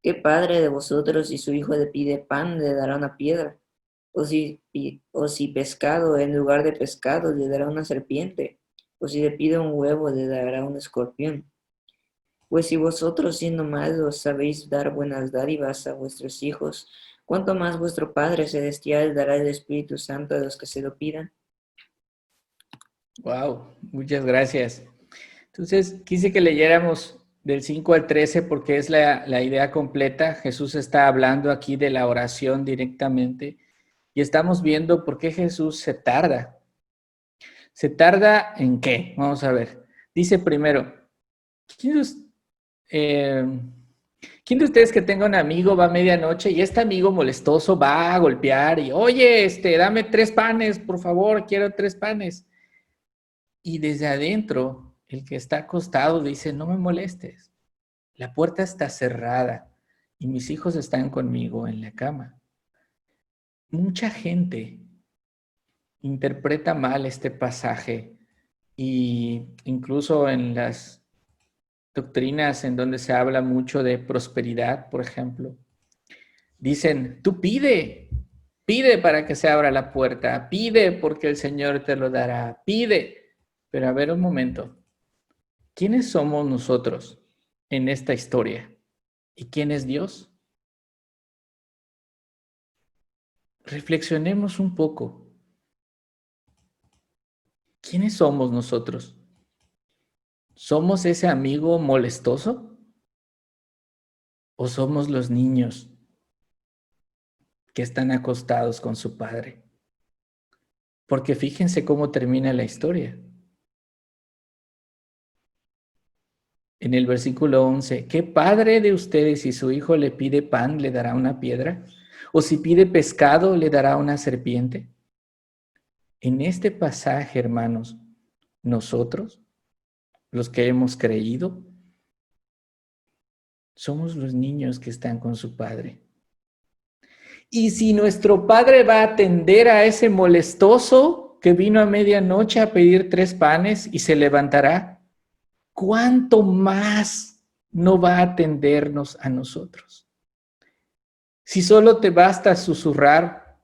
¿Qué padre de vosotros si su hijo le pide pan le dará una piedra? O si pescado en lugar de pescado le dará una serpiente, o si le pide un huevo le dará un escorpión. Pues si vosotros siendo malos sabéis dar buenas dádivas a vuestros hijos, ¿cuánto más vuestro Padre Celestial dará el Espíritu Santo a los que se lo pidan? Wow, muchas gracias. Entonces, quise que leyéramos del 5 al 13 porque es la idea completa. Jesús está hablando aquí de la oración directamente y estamos viendo por qué Jesús se tarda. ¿Se tarda en qué? Vamos a ver. Dice primero, ¿quién de ustedes que tenga un amigo va a medianoche y este amigo molestoso va a golpear y, oye, dame 3 panes, por favor, quiero 3 panes? Y desde adentro, el que está acostado dice, no me molestes, la puerta está cerrada y mis hijos están conmigo en la cama. Mucha gente interpreta mal este pasaje y incluso en las doctrinas en donde se habla mucho de prosperidad, por ejemplo, dicen, tú pide para que se abra la puerta, pide porque el Señor te lo dará, pide. Pero a ver un momento, ¿quiénes somos nosotros en esta historia? ¿Y quién es Dios? Reflexionemos un poco. ¿Quiénes somos nosotros? ¿Somos ese amigo molestoso? ¿O somos los niños que están acostados con su padre? Porque fíjense cómo termina la historia. En el versículo 11, ¿qué padre de ustedes si su hijo le pide pan le dará una piedra? ¿O si pide pescado le dará una serpiente? En este pasaje, hermanos, nosotros, los que hemos creído, somos los niños que están con su padre. Y si nuestro padre va a atender a ese molestoso que vino a medianoche a pedir 3 panes y se levantará, ¿cuánto más no va a atendernos a nosotros? Si solo te basta susurrar,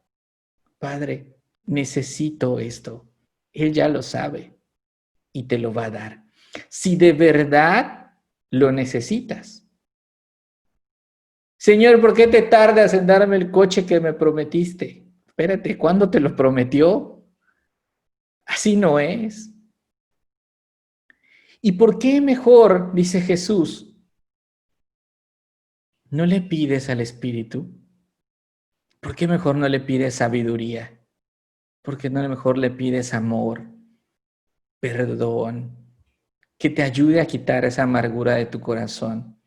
Padre, necesito esto, Él ya lo sabe y te lo va a dar. Si de verdad lo necesitas. Señor, ¿por qué te tardas en darme el coche que me prometiste? Espérate, ¿cuándo te lo prometió? Así no es. ¿Y por qué mejor, dice Jesús, no le pides al Espíritu? ¿Por qué mejor no le pides sabiduría? ¿Por qué no mejor le pides amor, perdón, que te ayude a quitar esa amargura de tu corazón,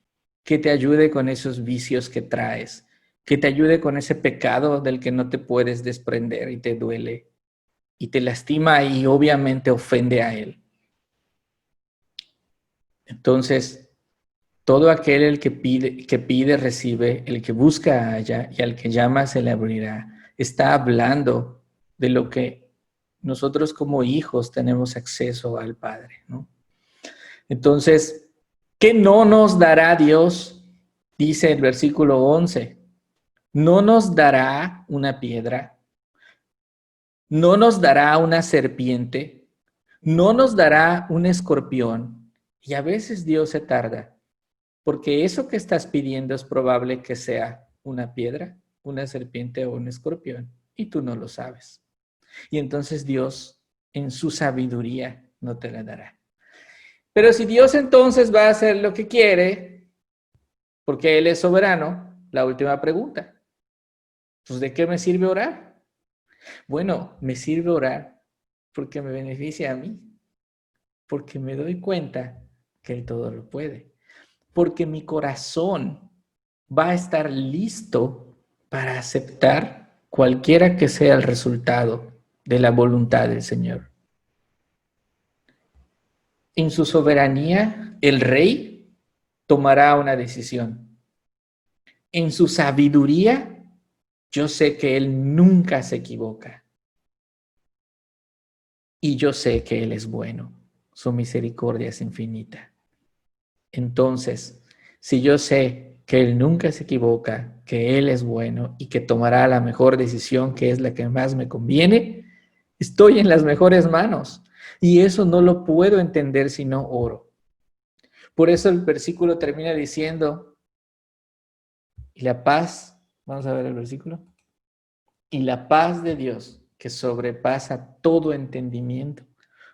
que te ayude con esos vicios que traes, que te ayude con ese pecado del que no te puedes desprender y te duele y te lastima y obviamente ofende a Él? Entonces, todo aquel el que pide, recibe, el que busca halla y al que llama se le abrirá. Está hablando de lo que nosotros como hijos tenemos acceso al Padre, ¿no? Entonces, ¿qué no nos dará Dios? Dice el versículo 11. No nos dará una piedra, no nos dará una serpiente, no nos dará un escorpión. Y a veces Dios se tarda, porque eso que estás pidiendo es probable que sea una piedra, una serpiente o un escorpión, y tú no lo sabes. Y entonces Dios, en su sabiduría, no te la dará. Pero si Dios entonces va a hacer lo que quiere, porque Él es soberano, la última pregunta, pues ¿de qué me sirve orar? Bueno, me sirve orar porque me beneficia a mí, porque me doy cuenta que Él todo lo puede, porque mi corazón va a estar listo para aceptar cualquiera que sea el resultado de la voluntad del Señor. En su soberanía, el rey tomará una decisión. En su sabiduría, yo sé que Él nunca se equivoca. Y yo sé que Él es bueno. Su misericordia es infinita. Entonces, si yo sé que Él nunca se equivoca, que Él es bueno y que tomará la mejor decisión, que es la que más me conviene, estoy en las mejores manos. Y eso no lo puedo entender si no oro. Por eso el versículo termina diciendo, y la paz Vamos a ver el versículo. Y la paz de Dios, que sobrepasa todo entendimiento,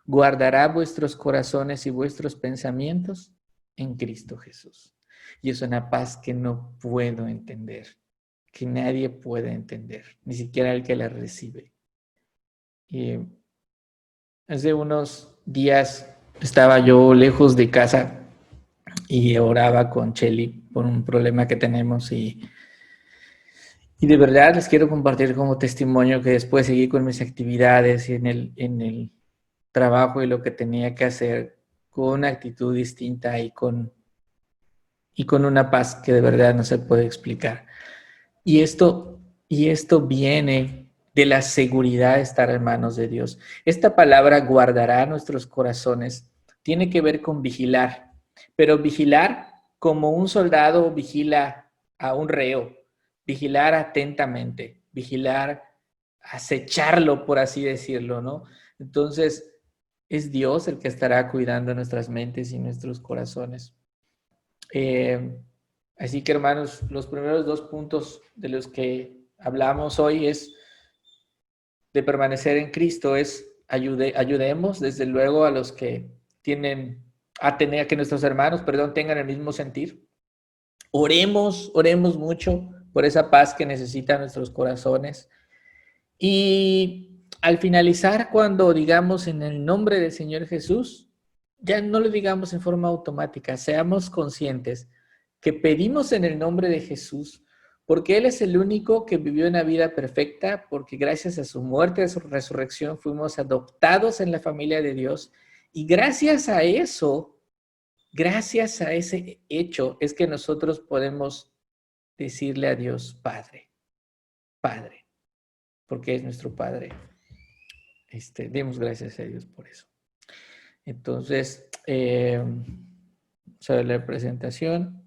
guardará vuestros corazones y vuestros pensamientos en Cristo Jesús. Y es una paz que no puedo entender, que nadie puede entender, ni siquiera el que la recibe. Y hace unos días estaba yo lejos de casa y oraba con Cheli por un problema que tenemos y de verdad les quiero compartir como testimonio que después seguí con mis actividades y en el trabajo y lo que tenía que hacer con una actitud distinta y con una paz que de verdad no se puede explicar. Y esto viene de la seguridad de estar en manos de Dios. Esta palabra guardará nuestros corazones tiene que ver con vigilar, pero vigilar como un soldado vigila a un reo, vigilar atentamente, vigilar, acecharlo, por así decirlo, ¿no? Entonces, es Dios el que estará cuidando nuestras mentes y nuestros corazones. Así que, hermanos, los primeros 2 puntos de los que hablamos hoy es de permanecer en Cristo, es ayudemos desde luego a los que tienen, a tener que nuestros hermanos, tengan el mismo sentir. Oremos mucho por esa paz que necesitan nuestros corazones. Y al finalizar, cuando digamos en el nombre del Señor Jesús, ya no lo digamos en forma automática, seamos conscientes que pedimos en el nombre de Jesús, porque Él es el único que vivió una vida perfecta, porque gracias a su muerte y a su resurrección fuimos adoptados en la familia de Dios, y gracias a eso, gracias a ese hecho, es que nosotros podemos decirle a Dios, Padre, Padre, porque es nuestro Padre. Demos gracias a Dios por eso. Entonces, sobre la presentación.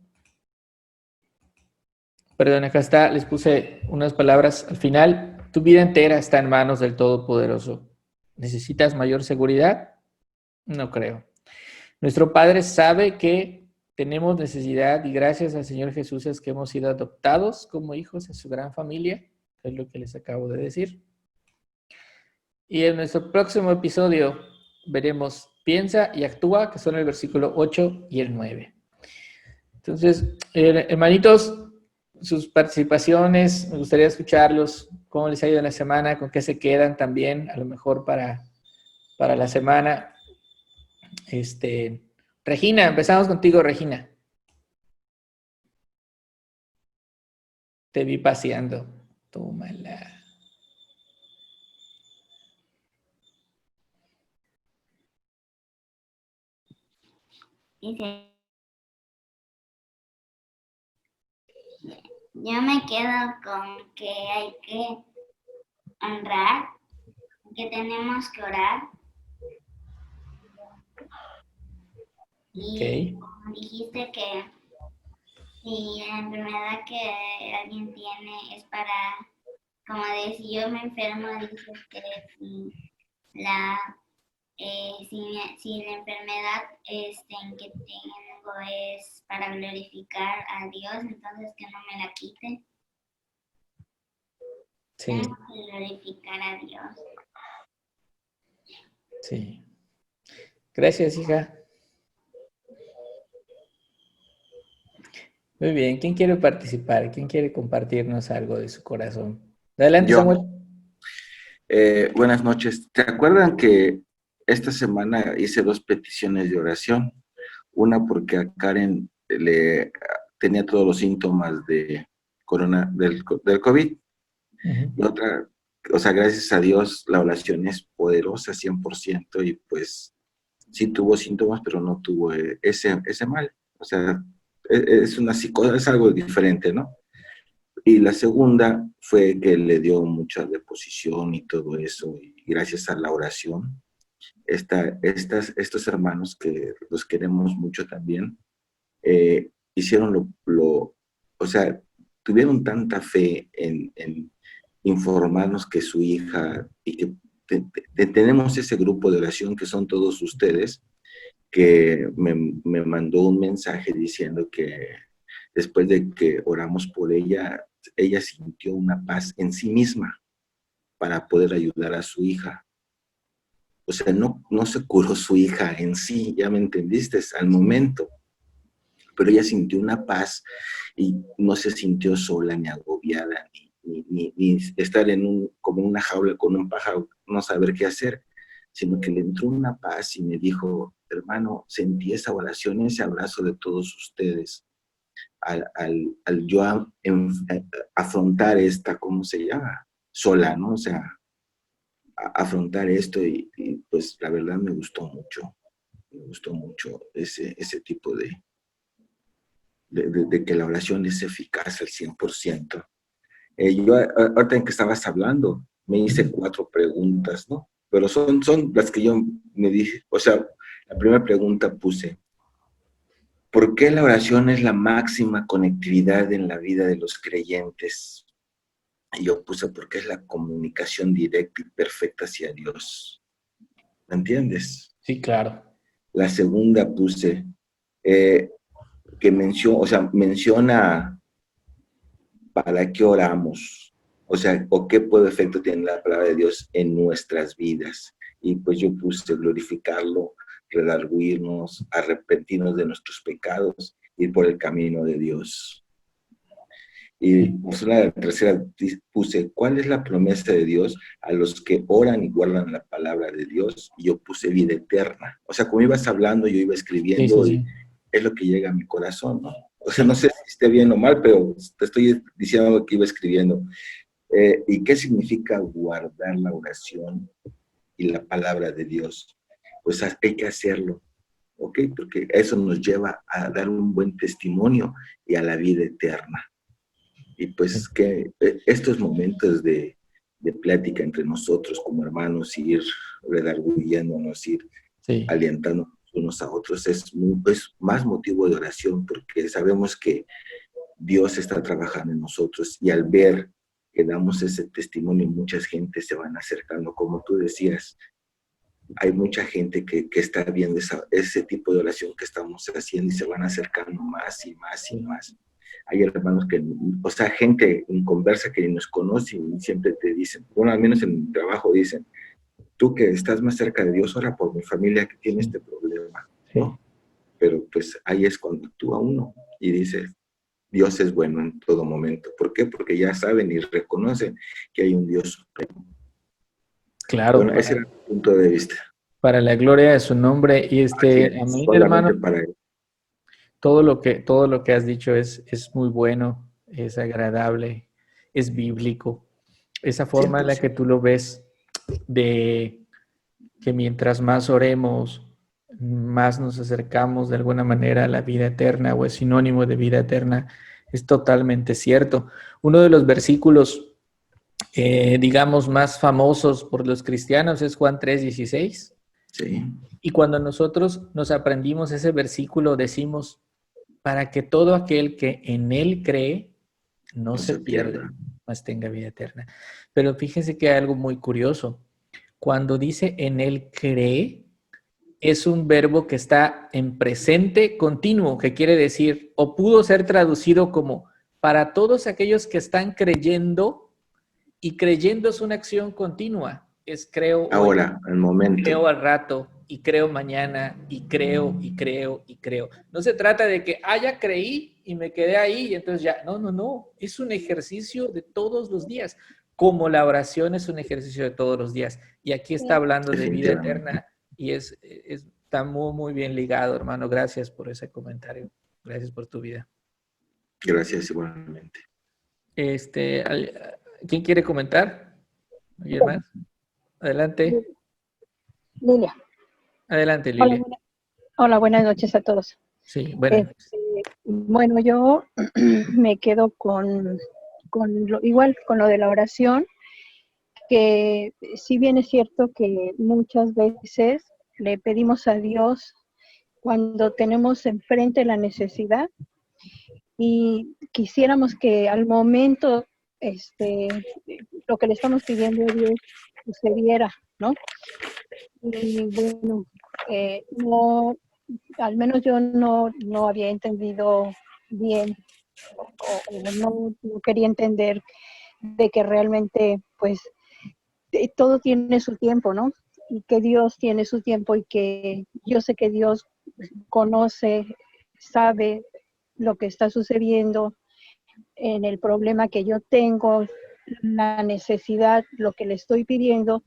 Perdón, acá está, les puse unas palabras al final. Tu vida entera está en manos del Todopoderoso. ¿Necesitas mayor seguridad? No creo. Nuestro Padre sabe que tenemos necesidad y gracias al Señor Jesús es que hemos sido adoptados como hijos en su gran familia, que es lo que les acabo de decir. Y en nuestro próximo episodio veremos piensa y actúa, que son el versículo 8 y el 9. Entonces, hermanitos, sus participaciones, me gustaría escucharlos, cómo les ha ido en la semana, con qué se quedan también, a lo mejor para la semana. Regina, empezamos contigo, Regina. Te vi paseando. Tómala. Dice, yo me quedo con que hay que honrar, que tenemos que orar. Y como dijiste que si la enfermedad que alguien tiene es para, como de si yo me enfermo, dices que si la enfermedad que tengo es para glorificar a Dios, entonces que no me la quite. Sí. Tengo que glorificar a Dios. Sí. Gracias, hija. Muy bien. ¿Quién quiere participar? ¿Quién quiere compartirnos algo de su corazón? Adelante, Yo. Samuel. Buenas noches. ¿Te acuerdan que esta semana hice 2 peticiones de oración? Una porque a Karen tenía todos los síntomas del COVID. Uh-huh. Y otra, o sea, gracias a Dios, la oración es poderosa 100% y pues sí tuvo síntomas, pero no tuvo ese mal. O sea, es una psicosis, es algo diferente, ¿no? Y la segunda fue que le dio mucha deposición y todo eso, y gracias a la oración, estos hermanos que los queremos mucho también, hicieron o sea, tuvieron tanta fe en informarnos que su hija, y que tenemos ese grupo de oración que son todos ustedes, que me mandó un mensaje diciendo que después de que oramos por ella, ella sintió una paz en sí misma para poder ayudar a su hija. O sea, no se curó su hija en sí, ya me entendiste, al momento. Pero ella sintió una paz y no se sintió sola ni agobiada, ni estar como en una jaula con un pájaro, no saber qué hacer, sino que le entró una paz y me dijo, hermano, sentí esa oración, ese abrazo de todos ustedes, al yo afrontar esta, ¿cómo se llama? Sola, ¿no? O sea, afrontar esto y pues la verdad me gustó mucho ese tipo de que la oración es eficaz al 100%. Yo, ahorita en que estabas hablando, me hice 4 preguntas, ¿no? Pero son las que yo me dije, o sea, la primera pregunta puse, ¿por qué la oración es la máxima conectividad en la vida de los creyentes? Y yo puse, porque es la comunicación directa y perfecta hacia Dios. ¿Me entiendes? Sí, claro. La segunda puse, que menciona para qué oramos, o sea, o qué efecto tiene la palabra de Dios en nuestras vidas. Y pues yo puse glorificarlo, redarguirnos, arrepentirnos de nuestros pecados, ir por el camino de Dios. Y pues la tercera puse, ¿cuál es la promesa de Dios a los que oran y guardan la palabra de Dios? Y yo puse vida eterna. O sea, como ibas hablando, yo iba escribiendo Sí. y es lo que llega a mi corazón, ¿no? O sea, no sé si esté bien o mal, pero te estoy diciendo lo que iba escribiendo. ¿Y qué significa guardar la oración y la palabra de Dios? Pues hay que hacerlo, ¿ok? Porque eso nos lleva a dar un buen testimonio y a la vida eterna. Y pues que estos momentos de plática entre nosotros como hermanos, ir redarguyéndonos, ir alientándonos unos a otros, es más motivo de oración, porque sabemos que Dios está trabajando en nosotros y al ver que damos ese testimonio, mucha gente se van acercando, como tú decías, hay mucha gente que está viendo ese tipo de oración que estamos haciendo y se van acercando más y más y más. Hay hermanos que, o sea, gente en conversa que nos conoce y siempre te dicen, bueno, al menos en mi trabajo dicen, tú que estás más cerca de Dios, ora por mi familia que tiene este problema, ¿no? Pero pues ahí es cuando actúa uno y dice, Dios es bueno en todo momento. ¿Por qué? Porque ya saben y reconocen que hay un Dios supremo. Claro. Bueno, ese era mi punto de vista. Para la gloria de su nombre. Y amén, hermano. Para él. Todo lo que has dicho es muy bueno, es agradable, es bíblico. Esa forma en la que tú lo ves de que mientras más oremos, más nos acercamos de alguna manera a la vida eterna o es sinónimo de vida eterna, es totalmente cierto. Uno de los versículos, digamos, más famosos por los cristianos es Juan 3:16. Sí. Y cuando nosotros nos aprendimos ese versículo, decimos, para que todo aquel que en él cree no se pierda, mas tenga vida eterna. Pero fíjense que hay algo muy curioso. Cuando dice en él cree, es un verbo que está en presente continuo, que quiere decir, o pudo ser traducido como para todos aquellos que están creyendo, y creyendo es una acción continua. Es creo ahora, hoy, al momento. Creo al rato, y creo mañana, y creo, y creo, y creo. No se trata de que, ya creí y me quedé ahí, y entonces ya. No. Es un ejercicio de todos los días, como la oración es un ejercicio de todos los días. Y aquí está hablando de vida eterna, y está muy, muy bien ligado, hermano. Gracias por ese comentario. Gracias por tu vida. Gracias, igualmente. ¿Quién quiere comentar? ¿Alguien más? Adelante. Lilia. Adelante, Lilia. Hola, buenas noches a todos. Sí, buenas noches. Bueno, yo me quedo igual con lo de la oración, que si bien es cierto que muchas veces le pedimos a Dios cuando tenemos enfrente la necesidad y quisiéramos que al momento lo que le estamos pidiendo a Dios sucediera, ¿no? Y bueno, no, al menos yo no había entendido bien o no quería entender de que realmente, pues, todo tiene su tiempo, ¿no? Y que Dios tiene su tiempo y que yo sé que Dios conoce, sabe lo que está sucediendo en el problema que yo tengo, la necesidad, lo que le estoy pidiendo,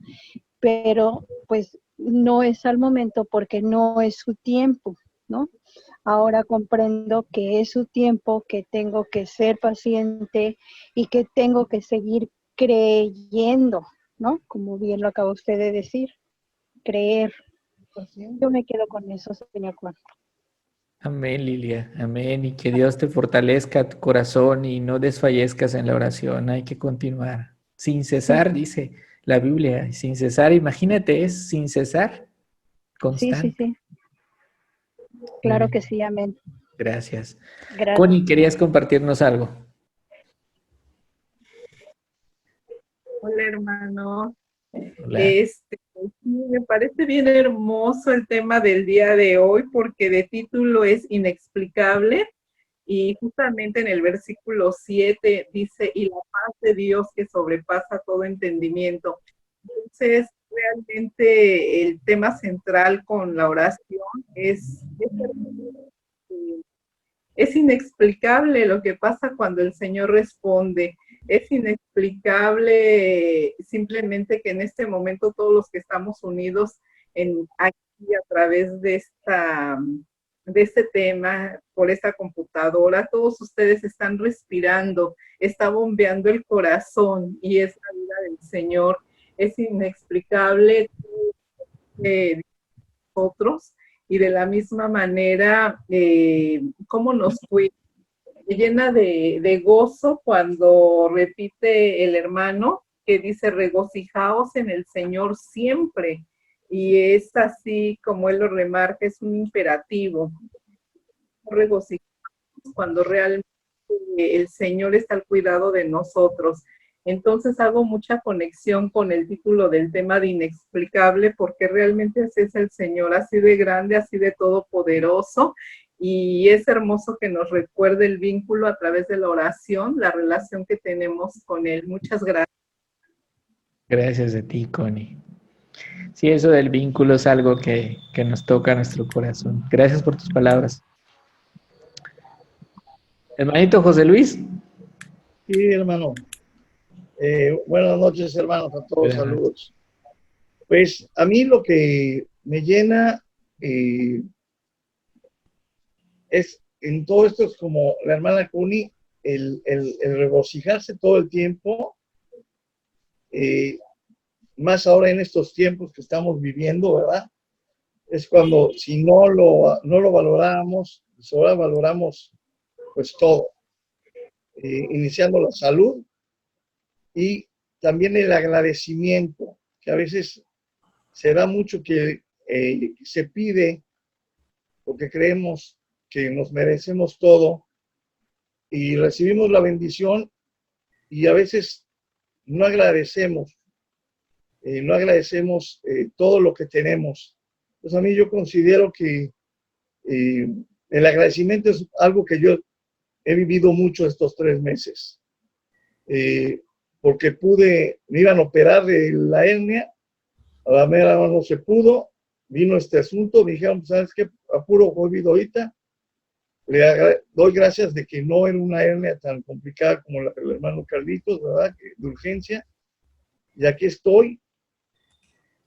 pero pues no es al momento porque no es su tiempo, ¿no? Ahora comprendo que es su tiempo, que tengo que ser paciente y que tengo que seguir creyendo, ¿no? Como bien lo acaba usted de decir, creer. Yo me quedo con eso, señor Juan. Amén, Lilia. Amén. Y que Dios te fortalezca tu corazón y no desfallezcas en la oración. Hay que continuar. Sin cesar, dice la Biblia. Sin cesar, imagínate, es sin cesar, Sí, sí, constante. sí. Muy Claro bien. que sí, amén. Gracias. Gracias. Connie, ¿querías compartirnos algo? Hola, hermano. Hola. Sí, me parece bien hermoso el tema del día de hoy porque de título es inexplicable y justamente en el versículo 7 dice, y la paz de Dios que sobrepasa todo entendimiento. Entonces, realmente el tema central con la oración es inexplicable lo que pasa cuando el Señor responde. Es inexplicable simplemente que en este momento todos los que estamos unidos aquí a través de este tema, por esta computadora, todos ustedes están respirando, está bombeando el corazón y es la vida del Señor. Es inexplicable nosotros y de la misma manera, cómo nos cuida. Me llena de gozo cuando repite el hermano que dice, regocijaos en el Señor siempre. Y es así como él lo remarca, es un imperativo. Regocijaos cuando realmente el Señor está al cuidado de nosotros. Entonces hago mucha conexión con el título del tema de inexplicable, porque realmente así es el Señor, así de grande, así de todopoderoso, y es hermoso que nos recuerde el vínculo a través de la oración, la relación que tenemos con Él. Muchas gracias. Gracias a ti, Connie. Sí, eso del vínculo es algo que nos toca nuestro corazón. Gracias por tus palabras. Hermanito José Luis. Sí, hermano. Buenas noches, hermanos, a todos, Buenas noches. saludos. Pues a mí lo que me llena es, en todo esto es como la hermana Connie, el regocijarse todo el tiempo, más ahora en estos tiempos que estamos viviendo, ¿verdad? Es cuando si no lo valoramos, pues ahora valoramos pues todo, iniciando la salud y también el agradecimiento, que a veces se da mucho que se pide porque creemos que nos merecemos todo y recibimos la bendición y a veces no agradecemos, todo lo que tenemos. Pues a mí yo considero que el agradecimiento es algo que yo he vivido mucho estos 3 meses, eh, porque me iban a operar de la hernia, a la mera no se pudo, vino este asunto, me dijeron, ¿sabes qué? A puro COVID ahorita, doy gracias de que no era una hernia tan complicada como la del hermano Carlitos, ¿verdad? De urgencia, y aquí estoy,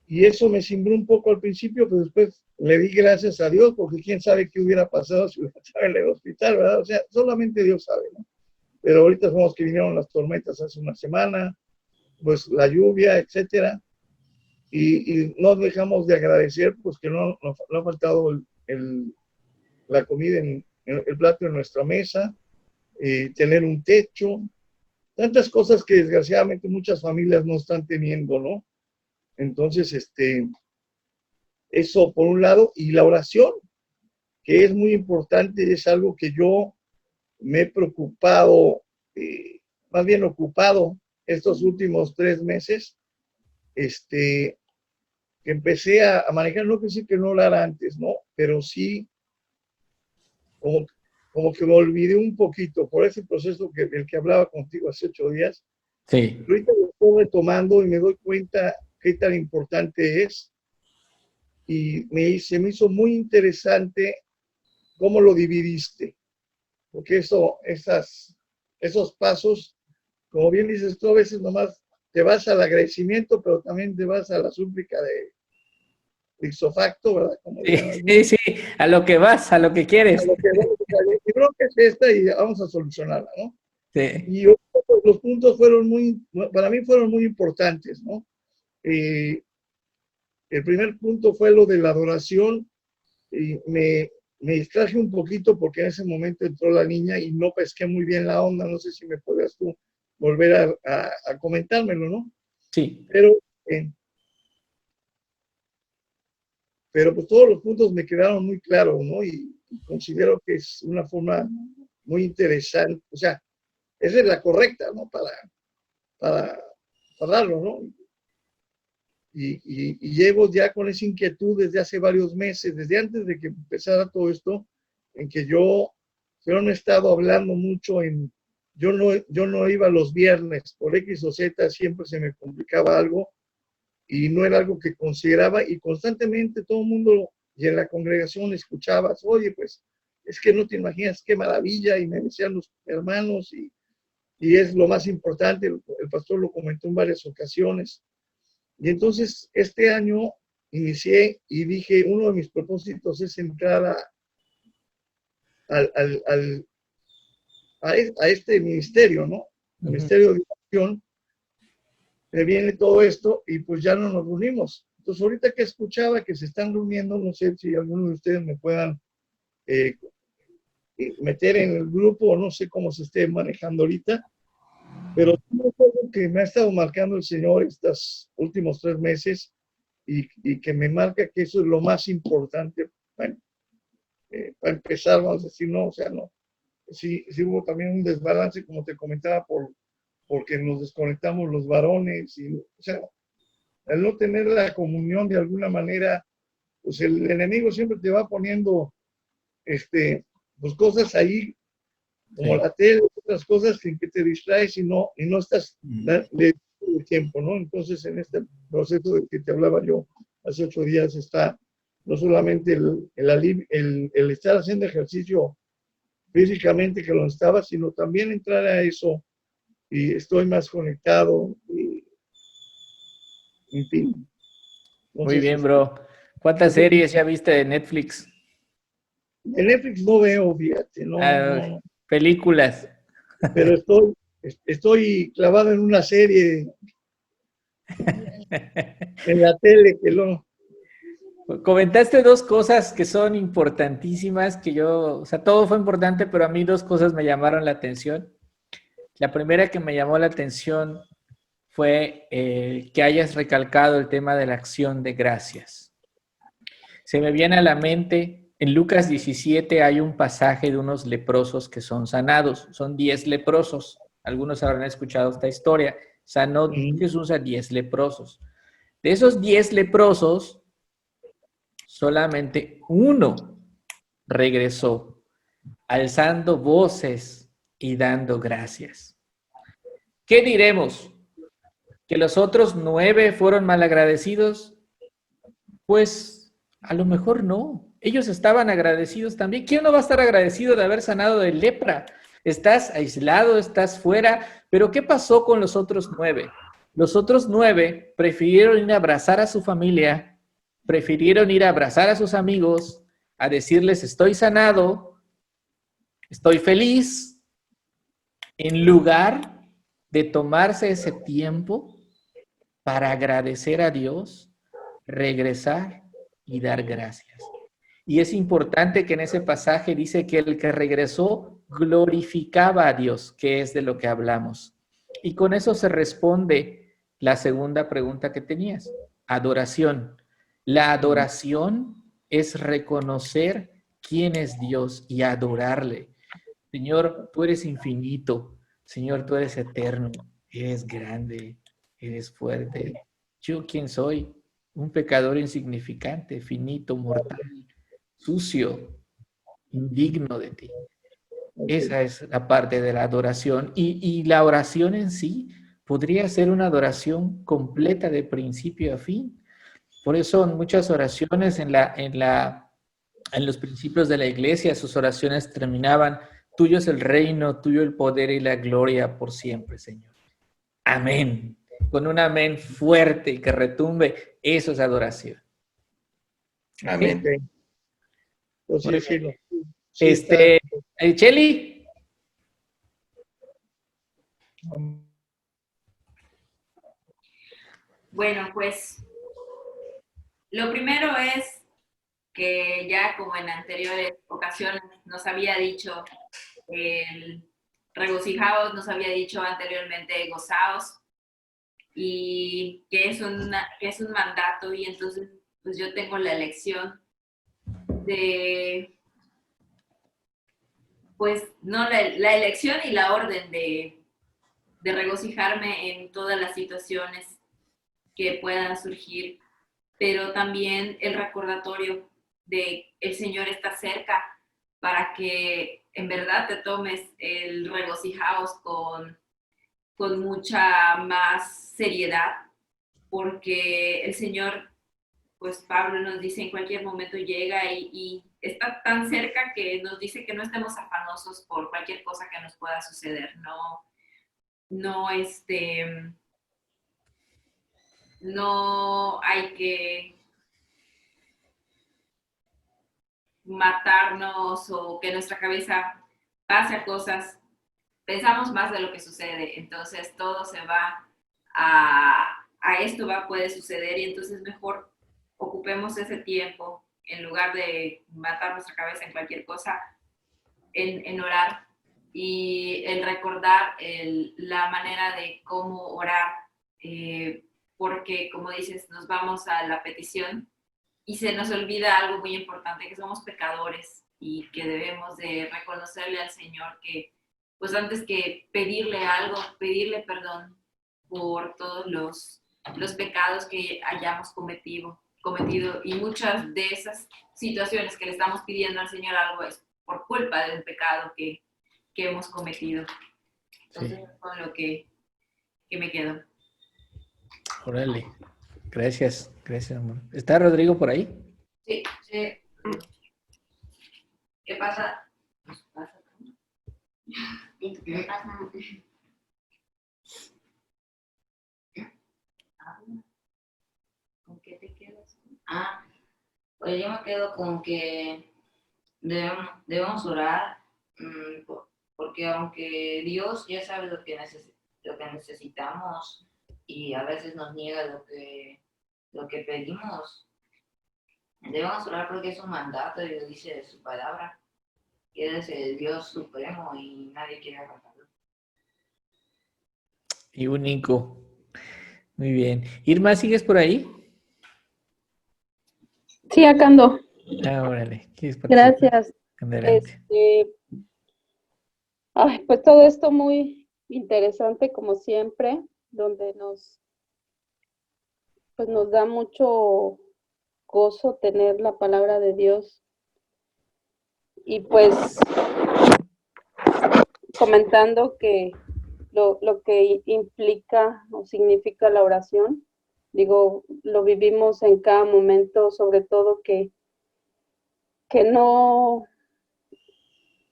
y eso me cimbró un poco al principio, pero después le di gracias a Dios, porque quién sabe qué hubiera pasado si hubiera estado en el hospital, ¿verdad? O sea, solamente Dios sabe, ¿no? Pero ahorita somos que vinieron las tormentas hace una semana, pues la lluvia, etcétera, y no dejamos de agradecer, pues que no ha faltado la comida en el plato en nuestra mesa, tener un techo, tantas cosas que desgraciadamente muchas familias no están teniendo, ¿no? Entonces, eso por un lado, y la oración, que es muy importante, es algo que yo me he preocupado, más bien ocupado estos últimos 3 meses, que empecé a manejar, no que sí que no lo hará antes, ¿no? Pero sí, como, como que me olvidé un poquito por ese proceso del que hablaba contigo hace 8 días. Sí. Ahorita lo estoy retomando y me doy cuenta qué tan importante es. Y se me hizo muy interesante cómo lo dividiste. Porque esos pasos, como bien dices tú, a veces nomás te vas al agradecimiento, pero también te vas a la súplica de ipso facto, ¿verdad? Como Sí, sí, a lo que vas, a lo que quieres. a lo que vamos a salir. Yo creo que es esta y vamos a solucionarla, ¿no? Sí. Y los puntos para mí fueron muy importantes, ¿no? El primer punto fue lo de la adoración y me distraje un poquito porque en ese momento entró la niña y no pesqué muy bien la onda, no sé si me podrías tú volver a comentármelo, ¿no? Sí. Pero pues todos los puntos me quedaron muy claros, ¿no? Y considero que es una forma muy interesante, o sea, esa es la correcta, ¿no? Para darlo, ¿no? Y llevo ya con esa inquietud desde hace varios meses, desde antes de que empezara todo esto, en que yo no he estado hablando mucho yo no iba los viernes, por X o Z siempre se me complicaba algo y no era algo que consideraba y constantemente todo el mundo y en la congregación escuchabas, oye, pues es que no te imaginas qué maravilla y me decían los hermanos y es lo más importante, el pastor lo comentó en varias ocasiones. Y entonces este año inicié y dije, uno de mis propósitos es entrar a este ministerio, ¿no? El Ministerio de Educación. Me viene todo esto y pues ya no nos reunimos. Entonces ahorita que escuchaba que se están reuniendo, no sé si alguno de ustedes me puedan meter en el grupo o no sé cómo se esté manejando ahorita, pero es algo que me ha estado marcando el Señor estos últimos 3 meses y que me marca que eso es lo más importante para empezar, vamos a decir, no, o sea, no. Sí hubo también un desbalance, como te comentaba, porque nos desconectamos los varones, y, o sea, al no tener la comunión de alguna manera, pues el enemigo siempre te va poniendo, pues cosas ahí, como Sí. la tele, otras cosas que te distraes y no estás de tiempo, ¿no? Entonces, en este proceso de que te hablaba yo hace 8 días está no solamente el estar haciendo ejercicio físicamente que lo estaba, sino también entrar a eso y estoy más conectado y en fin. Muy Entonces, bien, bro. ¿Cuántas series ya viste de Netflix? en Netflix no veo, fíjate, no. Películas. Pero estoy clavado en una serie en la tele que no. Comentaste dos cosas que son importantísimas, o sea, todo fue importante, pero a mí dos cosas me llamaron la atención. La primera que me llamó la atención fue que hayas recalcado el tema de la acción de gracias. Se me viene a la mente, en Lucas 17 hay un pasaje de unos leprosos que son sanados, son 10 leprosos, algunos habrán escuchado esta historia, sanó Jesús a 10 leprosos. De esos 10 leprosos, solamente uno regresó, alzando voces y dando gracias. ¿Qué diremos? ¿Que los otros 9 fueron malagradecidos? Pues a lo mejor no. Ellos estaban agradecidos también. ¿Quién no va a estar agradecido de haber sanado de lepra? Estás aislado, estás fuera, pero ¿qué pasó con los otros 9? Los otros 9 prefirieron ir a abrazar a su familia, prefirieron ir a abrazar a sus amigos, a decirles estoy sanado, estoy feliz, en lugar de tomarse ese tiempo para agradecer a Dios, regresar y dar gracias. Y es importante que en ese pasaje dice que el que regresó glorificaba a Dios, que es de lo que hablamos. Y con eso se responde la segunda pregunta que tenías, adoración. La adoración es reconocer quién es Dios y adorarle. Señor, tú eres infinito. Señor, tú eres eterno. Eres grande. Eres fuerte. ¿Yo quién soy? Un pecador insignificante, finito, mortal, sucio, indigno de ti. Esa es la parte de la adoración. Y la oración en sí podría ser una adoración completa de principio a fin. Por eso en muchas oraciones en los principios de la iglesia, sus oraciones terminaban: tuyo es el reino, tuyo el poder y la gloria por siempre, Señor. Amén. Con un amén fuerte y que retumbe, eso es adoración. Amén. Ok. Pues Muy sí, bien. sí está. Cheli. Bueno, pues lo primero es que ya como en anteriores ocasiones nos había dicho, el regocijaos, nos había dicho anteriormente gozaos, y que es un mandato, y entonces pues yo tengo la elección de, pues no, la elección y la orden de regocijarme en todas las situaciones que puedan surgir, pero también el recordatorio de el Señor está cerca para que en verdad te tomes el regocijaos con mucha más seriedad, porque el Señor, pues Pablo nos dice, en cualquier momento llega y está tan cerca que nos dice que no estemos afanosos por cualquier cosa que nos pueda suceder, no, no hay que matarnos o que nuestra cabeza pase a cosas, pensamos más de lo que sucede, entonces todo se va a esto puede suceder, y entonces mejor ocupemos ese tiempo en lugar de matar nuestra cabeza en cualquier cosa, en orar y el recordar la manera de cómo orar, porque como dices, nos vamos a la petición y se nos olvida algo muy importante, que somos pecadores y que debemos de reconocerle al Señor que, pues antes que pedirle algo, pedirle perdón por todos los pecados que hayamos cometido. Y muchas de esas situaciones que le estamos pidiendo al Señor algo es por culpa de un pecado que hemos cometido. Entonces, es con lo que me quedo. Órale. Gracias, amor. ¿Está Rodrigo por ahí? Sí, sí. ¿Qué pasa? ¿Qué pasa? ¿Con qué te quedas? Pues yo me quedo con que debemos orar, porque aunque Dios ya sabe lo que necesitamos y a veces nos niega lo que pedimos, debemos orar porque es un mandato y lo dice su palabra, que Él es el Dios supremo y nadie quiere arrancarlo. Y único. Muy bien. Irma, ¿sigues por ahí? Sí, acá ando. Órale. ¿Quieres participar? Gracias. Adelante. Pues todo esto muy interesante como siempre, donde pues nos da mucho gozo tener la palabra de Dios. Y pues comentando que lo que implica o significa la oración, digo, lo vivimos en cada momento, sobre todo que no,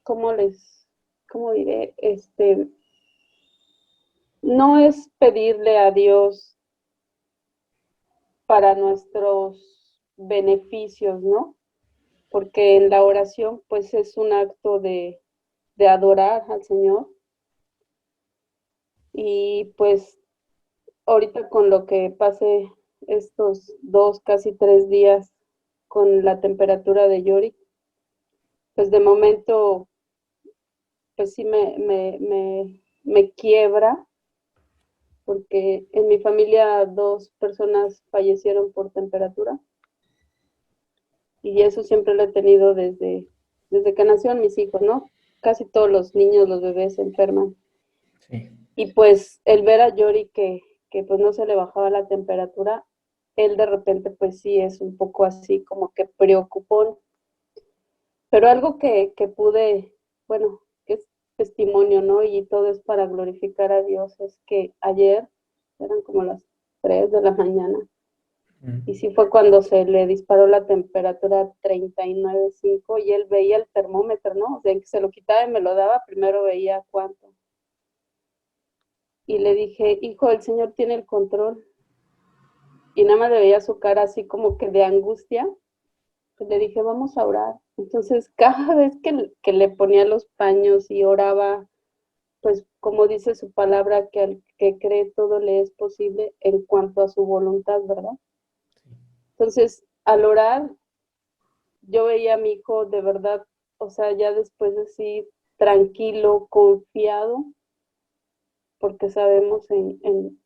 ¿cómo diré? No es pedirle a Dios para nuestros beneficios, ¿no? Porque en la oración, pues es un acto de adorar al Señor. Y pues ahorita con lo que pasé estos 2, casi 3 días con la temperatura de Yorick, pues de momento, pues sí me quiebra, porque en mi familia 2 personas fallecieron por temperatura, y eso siempre lo he tenido desde que nacieron mis hijos, ¿no? Casi todos los niños, los bebés se enferman. Sí. Y pues el ver a Yori que pues no se le bajaba la temperatura, él de repente pues sí es un poco así como que preocupón. Pero algo que pude, bueno, que testimonio, ¿no? Y todo es para glorificar a Dios. Es que ayer eran como las 3 de la mañana. Y sí fue cuando se le disparó la temperatura a 39.5 y él veía el termómetro, ¿no? O sea, que se lo quitaba y me lo daba, primero veía cuánto. Y le dije, hijo, el Señor tiene el control. Y nada más le veía su cara así como que de angustia. Pues le dije, vamos a orar. Entonces, cada vez que le ponía los paños y oraba, pues como dice su palabra, que al que cree todo le es posible en cuanto a su voluntad, ¿verdad? Entonces, al orar, yo veía a mi hijo de verdad, o sea, ya después así, tranquilo, confiado, porque sabemos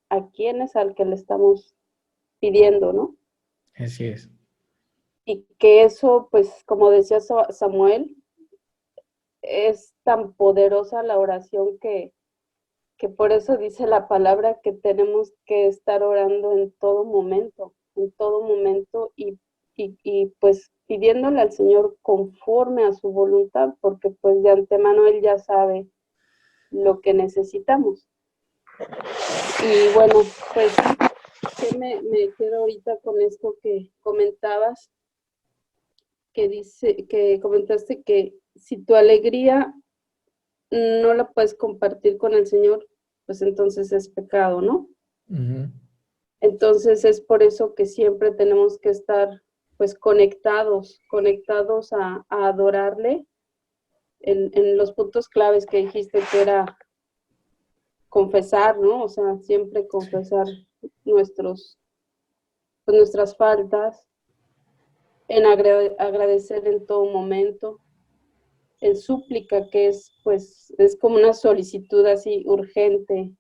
a quién es al que le estamos pidiendo, ¿no? Así es. Y que eso, pues, como decía Samuel, es tan poderosa la oración que por eso dice la palabra que tenemos que estar orando en todo momento y pues pidiéndole al Señor conforme a su voluntad, porque pues de antemano Él ya sabe lo que necesitamos. Y bueno, pues que me quedo ahorita con esto que comentabas, que comentaste que si tu alegría no la puedes compartir con el Señor, pues entonces es pecado, ¿no? Ujú. Entonces es por eso que siempre tenemos que estar pues conectados a adorarle en los puntos claves que dijiste que era confesar, ¿no? O sea, siempre confesar nuestras faltas, en agradecer en todo momento, en súplica, que es pues es como una solicitud así urgente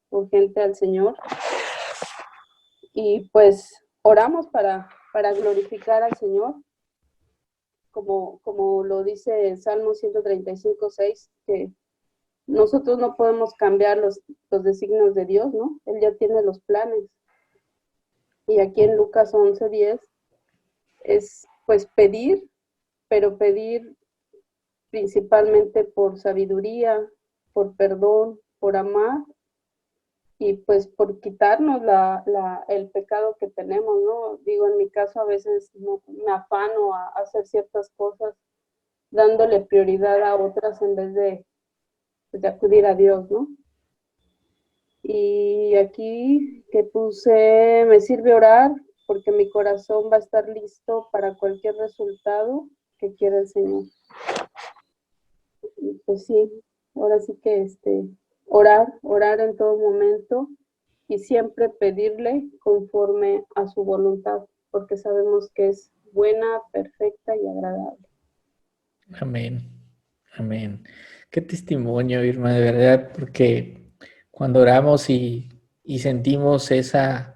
al Señor. Y pues oramos para glorificar al Señor, como lo dice el Salmo 135:6, que nosotros no podemos cambiar los designios de Dios, ¿no? Él ya tiene los planes. Y aquí en Lucas 11:10 es pues pedir, pero pedir principalmente por sabiduría, por perdón, por amar y pues por quitarnos el pecado que tenemos, ¿no? Digo, en mi caso a veces me afano a hacer ciertas cosas dándole prioridad a otras en vez de acudir a Dios, ¿no? Y aquí que puse, me sirve orar porque mi corazón va a estar listo para cualquier resultado que quiera el Señor. Y pues sí, ahora sí que orar en todo momento y siempre pedirle conforme a su voluntad, porque sabemos que es buena, perfecta y agradable. Amén. Amén. Qué testimonio, Irma, de verdad, porque cuando oramos y sentimos esa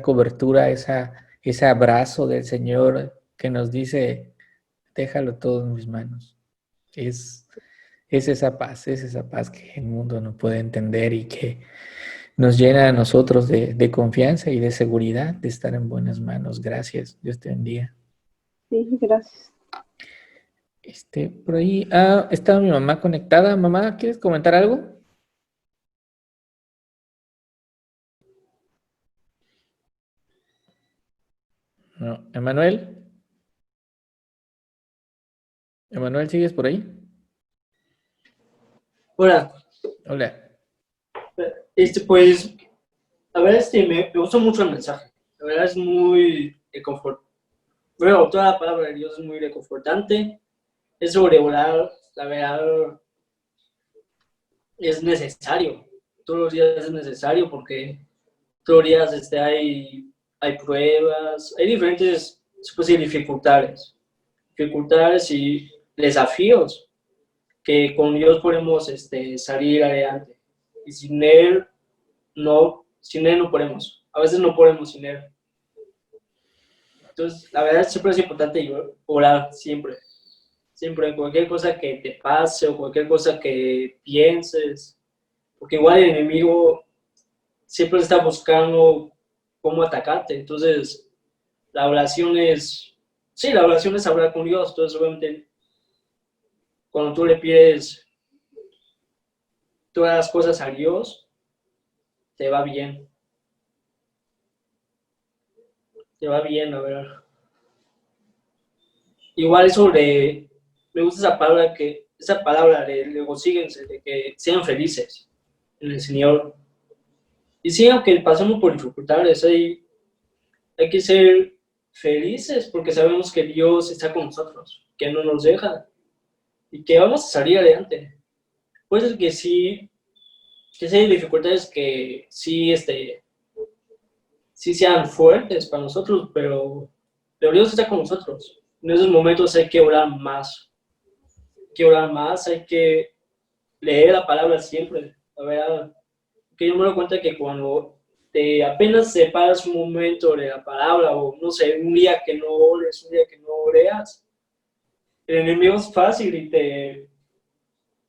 cobertura, ese abrazo del Señor que nos dice, déjalo todo en mis manos. Es esa paz que el mundo no puede entender y que nos llena a nosotros de confianza y de seguridad de estar en buenas manos. Gracias. Dios te bendiga. Sí, gracias. Por ahí, estaba mi mamá conectada. Mamá, ¿quieres comentar algo? No. ¿Emanuel? ¿Emanuel, sigues por ahí? Hola, Hola. pues, la verdad me gustó mucho el mensaje. La verdad es muy reconfortante. Bueno, toda la palabra de Dios es muy reconfortante. Es sobre orar, la verdad, es necesario. Todos los días es necesario porque todos los días hay pruebas, hay diferentes, se puede decir, dificultades y desafíos que con Dios podemos salir adelante. Y sin Él no podemos. A veces no podemos sin Él. Entonces, la verdad siempre es importante orar, siempre. Siempre, cualquier cosa que te pase o cualquier cosa que pienses. Porque igual el enemigo siempre está buscando cómo atacarte. Entonces, la oración es hablar con Dios. Entonces, obviamente, cuando tú le pides todas las cosas a Dios, te va bien. Te va bien, la verdad. Igual me gusta esa palabra de regocíguense, de que sean felices en el Señor. Y sí, aunque pasamos por dificultades, hay que ser felices porque sabemos que Dios está con nosotros, que no nos deja y que vamos a salir adelante. Puede ser que sí hay dificultades que sí sean fuertes para nosotros, pero Dios está con nosotros. En esos momentos hay que orar más. Hay que leer la palabra siempre. La verdad, que yo me doy cuenta que cuando te apenas separas un momento de la palabra, o no sé, un día que no ores, un día que no leas, el enemigo es fácil y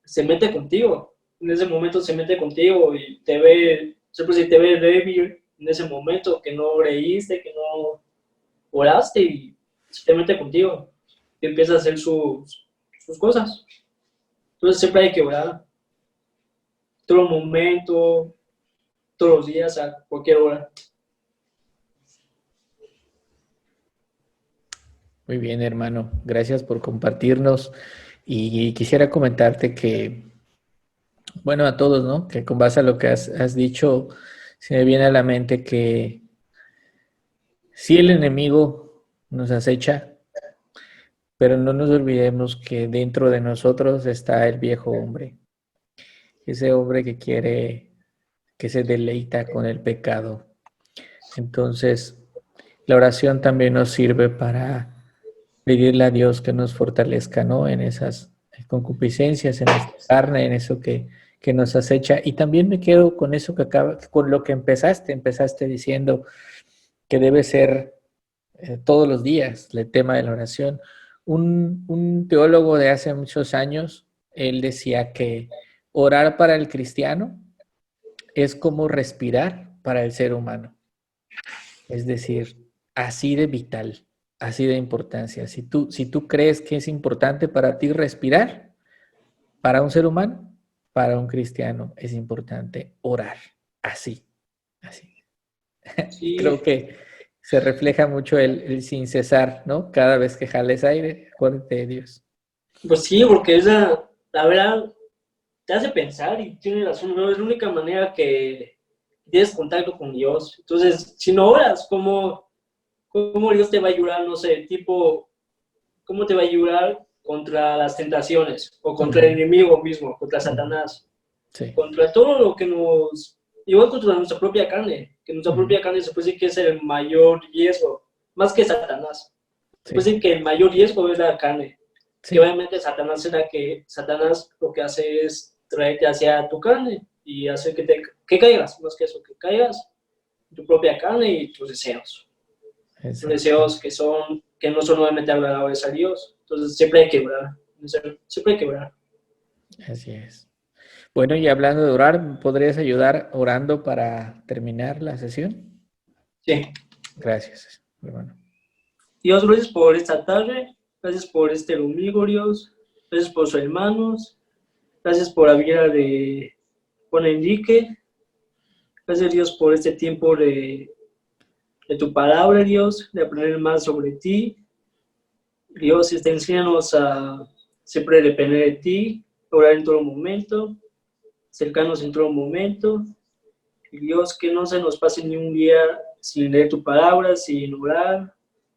se mete contigo. En ese momento se mete contigo y siempre si te ve débil en ese momento, que no leíste, que no oraste, y se te mete contigo y empieza a hacer sus cosas. Entonces siempre hay que orar. Todo momento, todos los días, a cualquier hora. Muy bien, hermano. Gracias por compartirnos. Y quisiera comentarte que, bueno, a todos, ¿no? Que con base a lo que has dicho, se me viene a la mente que sí, el enemigo nos acecha, pero no nos olvidemos que dentro de nosotros está el viejo hombre. Ese hombre que se deleita con el pecado. Entonces, la oración también nos sirve para pedirle a Dios que nos fortalezca, ¿no? En esas concupiscencias, en esta carne, en eso que nos acecha. Y también me quedo con eso con lo que empezaste diciendo que debe ser todos los días el tema de la oración. Un teólogo de hace muchos años, él decía que orar para el cristiano es como respirar para el ser humano. Es decir, así de vital, así de importancia. Si tú crees que es importante para ti respirar, para un ser humano, para un cristiano es importante orar. Así. Sí. Creo que se refleja mucho el sin cesar, ¿no? Cada vez que jales aire, acuérdate de Dios. Pues sí, porque la verdad, te hace pensar y tienes razón, ¿no? Es la única manera que tienes contacto con Dios. Entonces, si no oras, ¿cómo Dios te va a ayudar? No sé, ¿cómo te va a ayudar contra las tentaciones? O contra el enemigo mismo, contra Satanás. Sí. Contra todo lo que igual contra nuestra propia carne, que nuestra propia carne se puede decir que es el mayor riesgo, más que Satanás. Se puede decir que el mayor riesgo es la carne. Sí. Que obviamente Satanás lo que hace es traerte hacia tu carne y hacer que caigas, más que eso, que caigas en tu propia carne y tus deseos. Tus deseos que no son nuevamente agradables a Dios. Entonces siempre hay que orar. Siempre hay que orar. Así es. Bueno, y hablando de orar, ¿podrías ayudar orando para terminar la sesión? Sí. Gracias, hermano. Dios, gracias por esta tarde. Gracias por este domingo, Dios. Gracias por sus hermanos. Gracias por la vida de Juan Enrique. Gracias, Dios, por este tiempo de tu palabra, Dios, de aprender más sobre ti. Dios, enséñanos a siempre depender de ti, orar en todo momento, acercarnos en todo momento. Y Dios, que no se nos pase ni un día sin leer tu palabra, sin orar,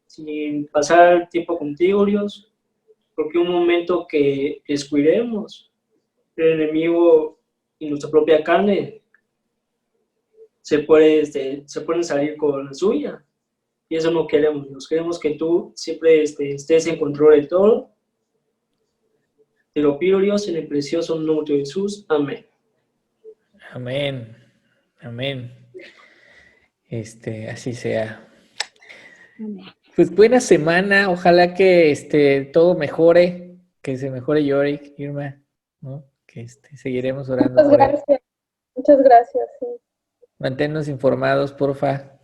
sin pasar tiempo contigo, Dios, porque un momento que descuidemos, el enemigo y nuestra propia carne se pueden salir con la suya, y eso no queremos, Dios. Queremos que tú siempre estés en control de todo. Te lo pido, Dios, en el precioso nombre de Jesús. Amén. Amén. Amén. Así sea. Pues buena semana, ojalá que todo mejore, que se mejore Yorick, Irma, ¿no? Que seguiremos orando. Muchas gracias, sí. Manténnos informados, porfa.